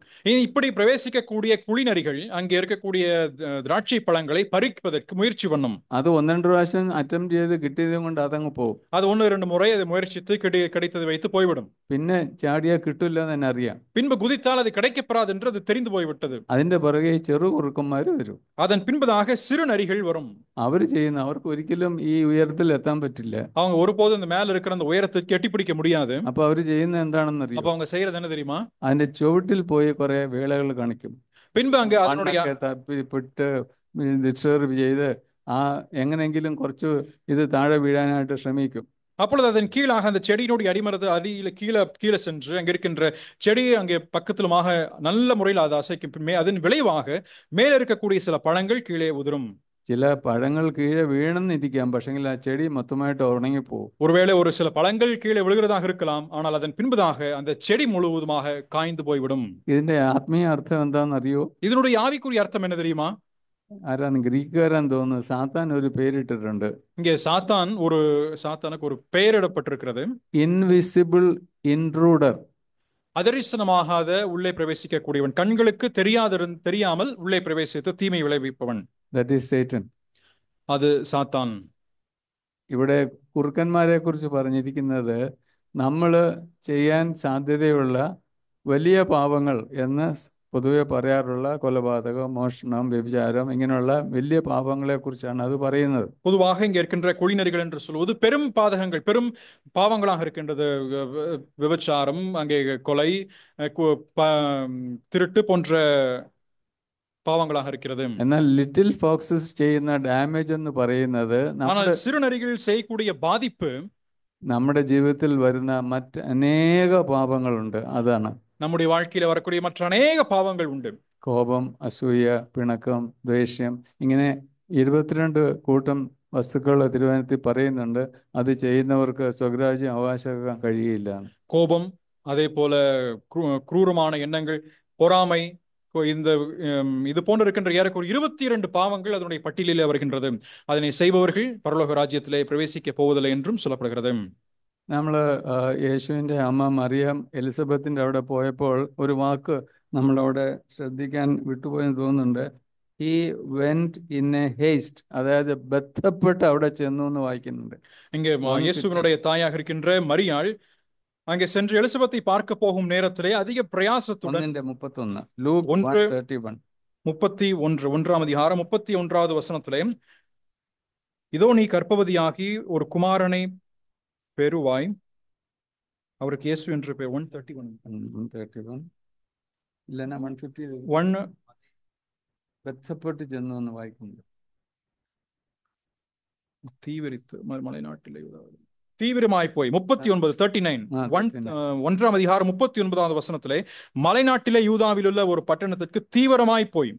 [SPEAKER 3] இப்படி பிரவேசிக்கக்கூடிய குழிநரிகள் அங்கே இருக்கக்கூடிய திராட்சை பழங்களை பறிப்பதற்கு முயற்சி பண்ணும்.
[SPEAKER 2] അത് 1-2 പ്രാവശ്യം അറ്റംപ്റ്റ് ചെയ്ത് കിട്ടിയതും കൊണ്ട് അതങ്ങ് പോകും.
[SPEAKER 3] அது 1-2 முறை அதை முயற்சித்து கிடைத்ததை வைத்து போய்விடும்.
[SPEAKER 2] പിന്നെ ചാടിയാ കിട്ടില്ല എന്ന് തന്നെ അറിയാം.
[SPEAKER 3] பின்பு குதித்தால் அது கிடைக்கப்படாது என்று அது தெரிந்து போய்விட்டது.
[SPEAKER 2] അതിന്റെ പുറകെ ചെറു കുറുക്കന്മാര് വരും.
[SPEAKER 3] அதன் பின்பதாக சிறு நரிகள் வரும்.
[SPEAKER 2] അവർക്ക് ഒരിക്കലും ഈ ഉയരത്തിൽ എത്താൻ പറ്റില്ല.
[SPEAKER 3] அவங்க ஒருபோதும் இந்த மேல இருக்கிற அந்த உயரத்துக்கு எட்டி பிடிக்க முடியாது.
[SPEAKER 2] അപ്പൊ അവര് ചെയ്യുന്നത് എന്താണെന്ന് അറിയാം.
[SPEAKER 3] அப்ப அவங்க செய்யறது என்ன தெரியுமா?
[SPEAKER 2] അതിന്റെ ചുവട്ടിൽ പോയി കുറെ വേളകൾ കാണിക്കും.
[SPEAKER 3] பின்பு அங்க அதனுடைய
[SPEAKER 2] തപ്പിപ്പെട്ട് ഡിസ്റ്റർബ് ചെയ്ത് എങ്ങനെയെങ്കിലും കുറച്ച് ഇത് താഴെ വീഴാനായിട്ട് ശ്രമിക്കും.
[SPEAKER 3] அப்பொழுது அதன் கீழாக அந்த செடியினுடைய அடிமரது அடியில கீழே சென்று அங்க இருக்கின்ற செடியை அங்கே பக்கத்திலுமாக நல்ல முறையில் அதை அசைக்கும். அதன் விளைவாக மேல இருக்கக்கூடிய சில பழங்கள் கீழே உதிரும்.
[SPEAKER 2] ചില പഴങ്ങൾ കീഴെ വീണെന്നിരിക്കാം, പക്ഷെങ്കിൽ ആ ചെടി മൊത്തമായിട്ട് ഉണങ്ങിപ്പോവും.
[SPEAKER 3] ஒருவேளை ஒரு சில பழங்கள் கீழே விழுகிறதாக இருக்கலாம், ஆனால் அதன் பின்பதாக அந்த செடி முழுவதுமாக காய்ந்து போய்விடும்.
[SPEAKER 2] ഇതിന്റെ ആത്മീയ അർത്ഥം എന്താണെന്നറിയോ?
[SPEAKER 3] இதனுடைய ஆவிக்குரிய அர்த்தம் என்ன தெரியுமா?
[SPEAKER 2] ആരാന്ന് ഗ്രീക്കുകാരാന്ന് തോന്നുന്നു. സാത്താൻ ഒരു പേരിട്ടിട്ടുണ്ട്.
[SPEAKER 3] இங்கே சாத்தானுக்கு ஒரு பெயரிடப்பட்டிருக்கிறது.
[SPEAKER 2] Invisible intruder.
[SPEAKER 3] அதரிசனமாகாத உள்ளே பிரவேசிக்கக்கூடியவன், கண்களுக்கு தெரியாமல் உள்ளே பிரவேசித்து தீமை விளைவிப்பவன்.
[SPEAKER 2] That is Satan.
[SPEAKER 3] அது சாத்தான்.
[SPEAKER 2] ഇവിടെ കുറുക്കന്മാരെ കുറിച്ച് പറഞ്ഞിരിക്കുന്നത് നമ്മൾ ചെയ്യാൻ സാധ്യതയുള്ള വലിയ പാപങ്ങൾ എന്ന് പൊതുവെ പറയാറുള്ള കൊലപാതകം, മോഷണം, വ്യഭിചാരം, ഇങ്ങനെയുള്ള വലിയ പാപങ്ങളെ കുറിച്ചാണ് அது പറയുന്നത്.
[SPEAKER 3] பொதுவாக இங்கே இருக்கின்ற குழிநரிகள் என்று சொல்வது பெரும் பாதகங்கள், பெரும் பாவங்களாக இருக்கின்றது. விபச்சாரம், அங்கே கொலை, திருட்டு போன்ற பாவங்களாக இருக்கிறது.
[SPEAKER 2] എന്നാൽ ലിറ്റിൽ ഫോക്സസ് ചെയ്യുന്ന ഡാമേജ് എന്ന് പറയുന്നത്
[SPEAKER 3] சிறுநரிகள் செய்யக்கூடிய பாதிப்பு
[SPEAKER 2] നമ്മുടെ ജീവിതത്തിൽ വരുന്ന മറ്റ് അനേക പാപങ്ങളുണ്ട്. അതാണ്
[SPEAKER 3] நம்முடைய வாழ்க்கையில வரக்கூடிய மற்ற அநேக பாவங்கள் உண்டு.
[SPEAKER 2] കോപം, അസൂയ, പിണക്കം, ദേഷ്യം, ഇങ്ങനെ 22 കൂട്ടം വസ്തുക്കൾ തിരുവചനത്തിൽ പറയുന്നുണ്ട്. അത് ചെയ്യുന്നവർക്ക് സ്വരാജ്യം അവകാശമാക്കാൻ കഴിയില്ല.
[SPEAKER 3] கோபம், அதே போல குரூரமான எண்ணங்கள், பொறாமை, இது போன்று இருக்கின்ற ஏறக்குறைய 22 பாவங்கள் அதனுடைய பட்டியலில் வருகின்றது. அதனை செய்பவர்கள் பரலோக ராஜ்யத்திலே பிரவேசிக்க போவதில்லை என்றும் சொல்லப்படுகிறது.
[SPEAKER 2] നമ്മൾ യേശുവിൻ്റെ അമ്മ മറിയം എലിസബത്തിൻ്റെ അവിടെ പോയപ്പോൾ ഒരു വാക്ക് നമ്മളവിടെ ശ്രദ്ധിക്കാൻ വിട്ടുപോയെന്ന് തോന്നുന്നുണ്ട്. He went in A heist, അതായത് ബന്ധപ്പെട്ട് അവിടെ ചെന്നു എന്ന് വായിക്കുന്നുണ്ട്.
[SPEAKER 3] இங்கே இயேசுவினுடைய தாயாக இருக்கின்ற மரியாள் அங்கே சென்று எலிசபெத்தை பார்க்க போகும் நேரத்திலே அதிக பிரயாசத்துடன்
[SPEAKER 2] 1:31 ലൂക്ക് 1:31
[SPEAKER 3] 1:31 31வது வசனத்திலே, இதோ நீ கர்ப்பவதியாகி ஒரு குமாரனை பெறுவாய், அவருக்கு இயேசு என்று பேர்.
[SPEAKER 2] 1:31 இல்லைன்னா
[SPEAKER 3] 1:50
[SPEAKER 2] ബന്ധപ്പെട്ട് ചെന്നു എന്ന് വായിക്കുന്നുണ്ട്.
[SPEAKER 3] தீவிரித்து மலைநாட்டிலே தீவிரமாய் போய் 39 1ஆம் அதிகாரம் 39வது வசனத்திலே, மலைநாட்டிலே யூதாவில் உள்ள ஒரு பட்டணத்திற்கு தீவிரமாய் போய்.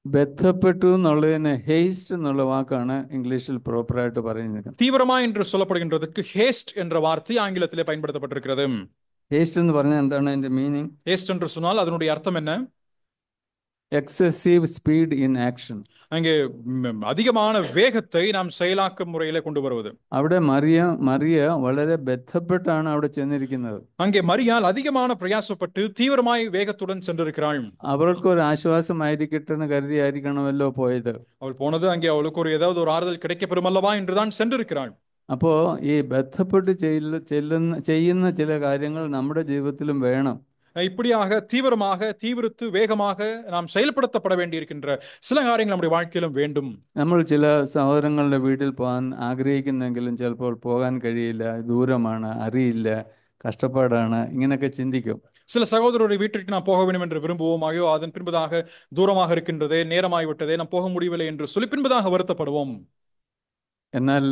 [SPEAKER 2] ബന്ധപ്പെട്ടു എന്നുള്ളതിന് ഹേസ്റ്റ് എന്നുള്ള വാക്കാണ് ഇംഗ്ലീഷിൽ പ്രോപ്പറായിട്ട് പറയുന്നത്.
[SPEAKER 3] தீவிரமாய் என்று சொல்லப்படுகின்றதற்கு ஹேஸ்ட் என்ற வார்த்தை ஆங்கிலத்திலே பயன்படுத்தப்பட்டிருக்கிறது.
[SPEAKER 2] ഹേസ്റ്റ് എന്ന് പറഞ്ഞാൽ എന്താണ് അതിന്റെ മീനിങ്?
[SPEAKER 3] ஹேஸ்ட் என்று சொன்னால் அதனுடைய அர்த்தம் என்ன?
[SPEAKER 2] excessive speed in action.
[SPEAKER 3] அங்கே அதிகமான வேகத்தை நாம் செயலாக்க முறையில கொண்டு வருவது.
[SPEAKER 2] അവിടെ മറിയ വളരെ ബന്ധപ്പെട്ടാണ് അവിടെ ചെന്നിരിക്കുന്നത്.
[SPEAKER 3] அங்கே மரியாள் அதிகமான பிரயாசப்பட்டு தீவிரமாய் வேகத்துடன் சென்றிருக்கிறாள்.
[SPEAKER 2] അവൾക്ക് ഒരു ആശ്വാസമായിരിക്കട്ടെ എന്ന് കരുതിയായിരിക്കണമല്ലോ പോയത്.
[SPEAKER 3] அவள் போனது அங்கே அவளுக்கு ஒரு ஏதாவது ஒரு ஆறுதல் கிடைக்கப்பெறும் அல்லவா என்றுதான் சென்றிருக்கிறாள்.
[SPEAKER 2] അപ്പോൾ ഈ ബന്ധപ്പെട്ട് ചെയ്യുന്ന ചില കാര്യങ്ങൾ നമ്മുടെ ജീവിതത്തിലും വേണം.
[SPEAKER 3] இப்படியாக தீவிரத்து வேகமாக நாம் செயல்படுத்தப்பட வேண்டியிருக்கின்ற சில காரியங்கள் நம்முடைய வாழ்க்கையிலும் வேண்டும்.
[SPEAKER 2] നമ്മൾ ചില സഹോദരങ്ങളുടെ വീട്ടിൽ പോകാൻ ആഗ്രഹിക്കുന്നെങ്കിലും ചിലപ്പോൾ പോകാൻ കഴിയില്ല, ദൂരമാണ്, അറിയില്ല, കഷ്ടപ്പാടാണ്, ഇങ്ങനെയൊക്കെ ചിന്തിക്കും.
[SPEAKER 3] சில சகோதரருடைய வீட்டிற்கு நாம் போக வேண்டும் என்று விரும்புவோம். ஐயோ அதன் பின்பதாக தூரமாக இருக்கின்றதே, நேரமாகிவிட்டதே, நாம் போக முடியவில்லை என்று சொல்லி பின்பதாக வருத்தப்படுவோம்.
[SPEAKER 2] എന്നാൽ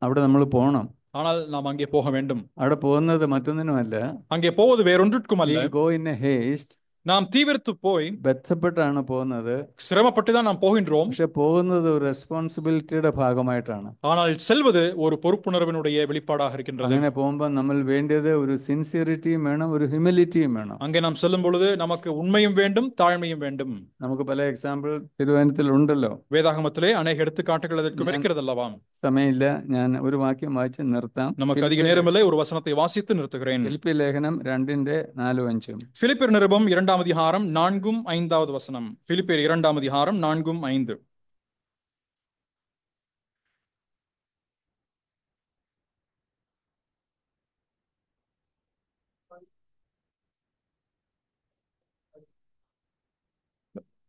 [SPEAKER 2] അവിടെ നമ്മൾ போகണം.
[SPEAKER 3] ஆனால் நாம் அங்கே போக வேண்டும்.
[SPEAKER 2] അവിടെ പോകുന്നത് മറ്റൊന്നിനുമല്ല,
[SPEAKER 3] அங்கே போவது வேறொன்றுக்கும் அல்ல.
[SPEAKER 2] go in a haste.
[SPEAKER 3] நாம் தீவிரத்து போய்
[SPEAKER 2] ബന്ധപ്പെട്ടാണ് പോകുന്നത്.
[SPEAKER 3] சிரமப்பட்டு தான் நாம் போகின்றோம்.
[SPEAKER 2] പക്ഷെ പോകുന്നത് ഒരു റെസ്പോൺസിബിലിറ്റിയുടെ ഭാഗമായിട്ടാണ്.
[SPEAKER 3] ஆனால் செல்வது ஒரு பொறுப்புணர்வினுடைய வெளிப்பாடாக இருக்கின்றது.
[SPEAKER 2] അങ്ങനെ പോകുമ്പോൾ നമ്മൾ വേണ്ടത് ഒരു സിൻസിയറിറ്റിയും വേണം, ഒരു ഹ്യൂമിലിറ്റിയും വേണം.
[SPEAKER 3] அங்கே நாம் செல்லும் பொழுது நமக்கு உண்மையும் வேண்டும், தாழ்மையும் வேண்டும்.
[SPEAKER 2] നമുക്ക് പല എക്സാമ്പിൾ തിരുവചനത്തിൽ ഉണ്ടല്ലോ.
[SPEAKER 3] வேதாகமத்திலே அநேக எடுத்துக்காட்டுகள் அதற்கு இருக்கிறது அல்லவா?
[SPEAKER 2] സമയമില്ല, ഞാൻ ഒരു വാക്യം വായിച്ച് നിർത്താം.
[SPEAKER 3] நமக்கு அதிக நேரமில்லை, ஒரு வசனத்தை வாசித்து நிறுத்துகிறேன்.
[SPEAKER 2] பிலிப்பி ലേഖനം 2:4-5.
[SPEAKER 3] பிலிப்பியர் நிருபம் 2 அதிகாரம் 4-5 வசனம். பிலிப்பியர் 2 அதிகாரம் 4-5.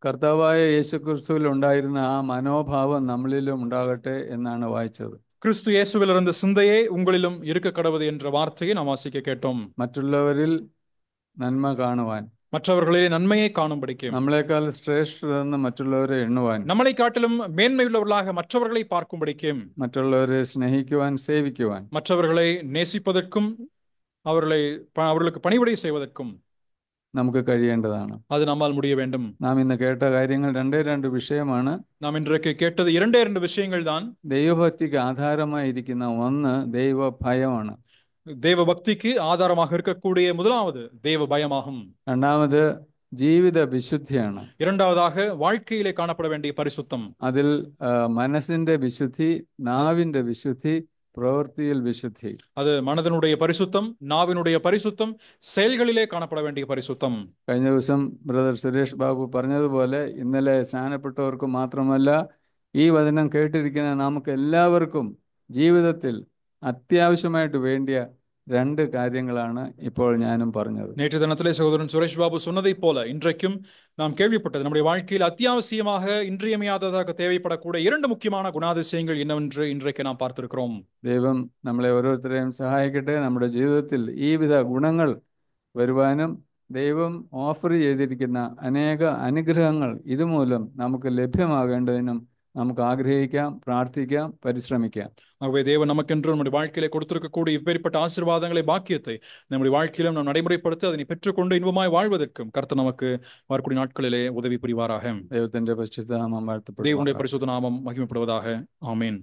[SPEAKER 2] കർത്താവായ യേശുക്രിസ്തുവിൽ ഉണ്ടായിരുന്ന ആ മനോഭാവം നമ്മളിലും ഉണ്ടാകട്ടെ എന്നാണ് വായിച്ചത്.
[SPEAKER 3] கிறிஸ்து இயேசுவில் இருந்த சிந்தையே உங்களிலும் இருக்க கடவுது என்ற வார்த்தையை நாம் வாசிக்க கேட்டோம்.
[SPEAKER 2] മറ്റുള്ളവരിൽ നന്മ കാണുവാൻ,
[SPEAKER 3] மற்றவர்களிலே நன்மையை காணும்படிக்கு,
[SPEAKER 2] നമ്മളെക്കാൾ ശ്രേഷ്ഠരെന്ന് മറ്റുള്ളവരെ എണ്ണുവാൻ,
[SPEAKER 3] நம்மளை காட்டிலும் மேன்மையுள்ளவர்களாக மற்றவர்களை பார்க்கும்படிக்கு,
[SPEAKER 2] മറ്റുള്ളവരെ സ്നേഹിക്കുവാൻ, സേവിക്കുവാൻ,
[SPEAKER 3] மற்றவர்களை நேசிப்பதற்கும் அவர்களுக்கு பணிவிடை செய்வதற்கும்
[SPEAKER 2] നമുക്ക് കഴിയേണ്ടതാണ്.
[SPEAKER 3] அது நம்மால் முடிய வேண்டும்.
[SPEAKER 2] നാം ഇന്ന് കേട്ട കാര്യങ്ങൾ രണ്ട് വിഷയമാണ്.
[SPEAKER 3] நாம் இன்றைக்கு கேட்டது 2 விஷயங்கள் தான்.
[SPEAKER 2] ദൈവഭക്തിക്ക് ആധാരമായിരിക്കുന്ന ഒന്ന് ദൈവ ഭയമാണ്.
[SPEAKER 3] தேவ பக்திக்கு ஆதாரமாக இருக்கக்கூடிய முதலாவது தேவ பயமாகும்.
[SPEAKER 2] രണ്ടാമത് ജീവിത വിശുദ്ധിയാണ്.
[SPEAKER 3] இரண்டாவதாக வாழ்க்கையிலே காணப்பட வேண்டிய பரிசுத்தம்.
[SPEAKER 2] അതിൽ മനസ്സിന്റെ വിശുദ്ധി, നാവിന്റെ വിശുദ്ധി, പ്രവൃത്തിയിൽ വിശുദ്ധി.
[SPEAKER 3] அது மனதினுடைய பரிசுத்தம், நாவினுடைய பரிசுத்தம், செயல்களிலே காணப்பட வேண்டிய பரிசுத்தம்.
[SPEAKER 2] കഴിഞ്ഞ ദിവസം ബ്രദർ സുരേഷ് ബാബു പറഞ്ഞതുപോലെ ഇന്നലെ സ്നാനപ്പെട്ടവർക്ക് മാത്രമല്ല, ഈ വചനം കേട്ടിരിക്കുന്ന നമുക്ക് എല്ലാവർക്കും ജീവിതത്തിൽ അത്യാവശ്യമായിട്ട് വേണ്ടിയ 2 കാര്യങ്ങളാണ് ഇപ്പോൾ ഞാനും പറഞ്ഞത്.
[SPEAKER 3] நேற்று தினத்திலே சகோதரன் சுரேஷ் பாபு சொன்னதை போல இன்றைக்கும் நாம் கேள்விப்பட்டது நம்முடைய வாழ்க்கையில் அத்தியாவசியமாக இன்றியமையாததாக தேவைப்படக்கூடிய 2 முக்கியமான குணாதிசயங்கள் என்னவென்று இன்றைக்கு நாம் பார்த்திருக்கிறோம்.
[SPEAKER 2] ദൈവം നമ്മളെ ഓരോരുത്തരെയും സഹായിക്കട്ടെ, നമ്മുടെ ജീവിതത്തിൽ ഈ വിധ ഗുണങ്ങൾ വരുവാനും ദൈവം ഓഫർ ചെയ്തിരിക്കുന്ന അനേക അനുഗ്രഹങ്ങൾ ഇതുമൂലം നമുക്ക് ലഭ്യമാകേണ്ടതിനും നമുക്ക് ആഗ്രഹിക്കാം, പ്രാർത്ഥിക്കാം, പരിശ്രമിക്കാം.
[SPEAKER 3] ஆகவே தேவன் நமக்கென்று நம்முடைய வாழ்க்கையிலே கொடுத்திருக்கக்கூடிய இப்பேற்பட்ட ஆசீர்வாதங்களை, பாக்கியத்தை நம்முடைய வாழ்க்கையிலும் நாம் நடைமுறைப்படுத்தி அதனை பெற்றுக்கொண்டு இன்பமாய் வாழ்வதற்கும் கர்த்தர் நமக்கு வரக்கூடிய நாட்களிலே உதவி புரிவாராக.
[SPEAKER 2] ദൈവത്തിന്റെ പരിശുദ്ധ നാമം വാഴ്ത്തപ്പെടും.
[SPEAKER 3] தேவனுடைய பரிசுத்த நாமம் மகிமைப்படுவதாக. ஆமென்.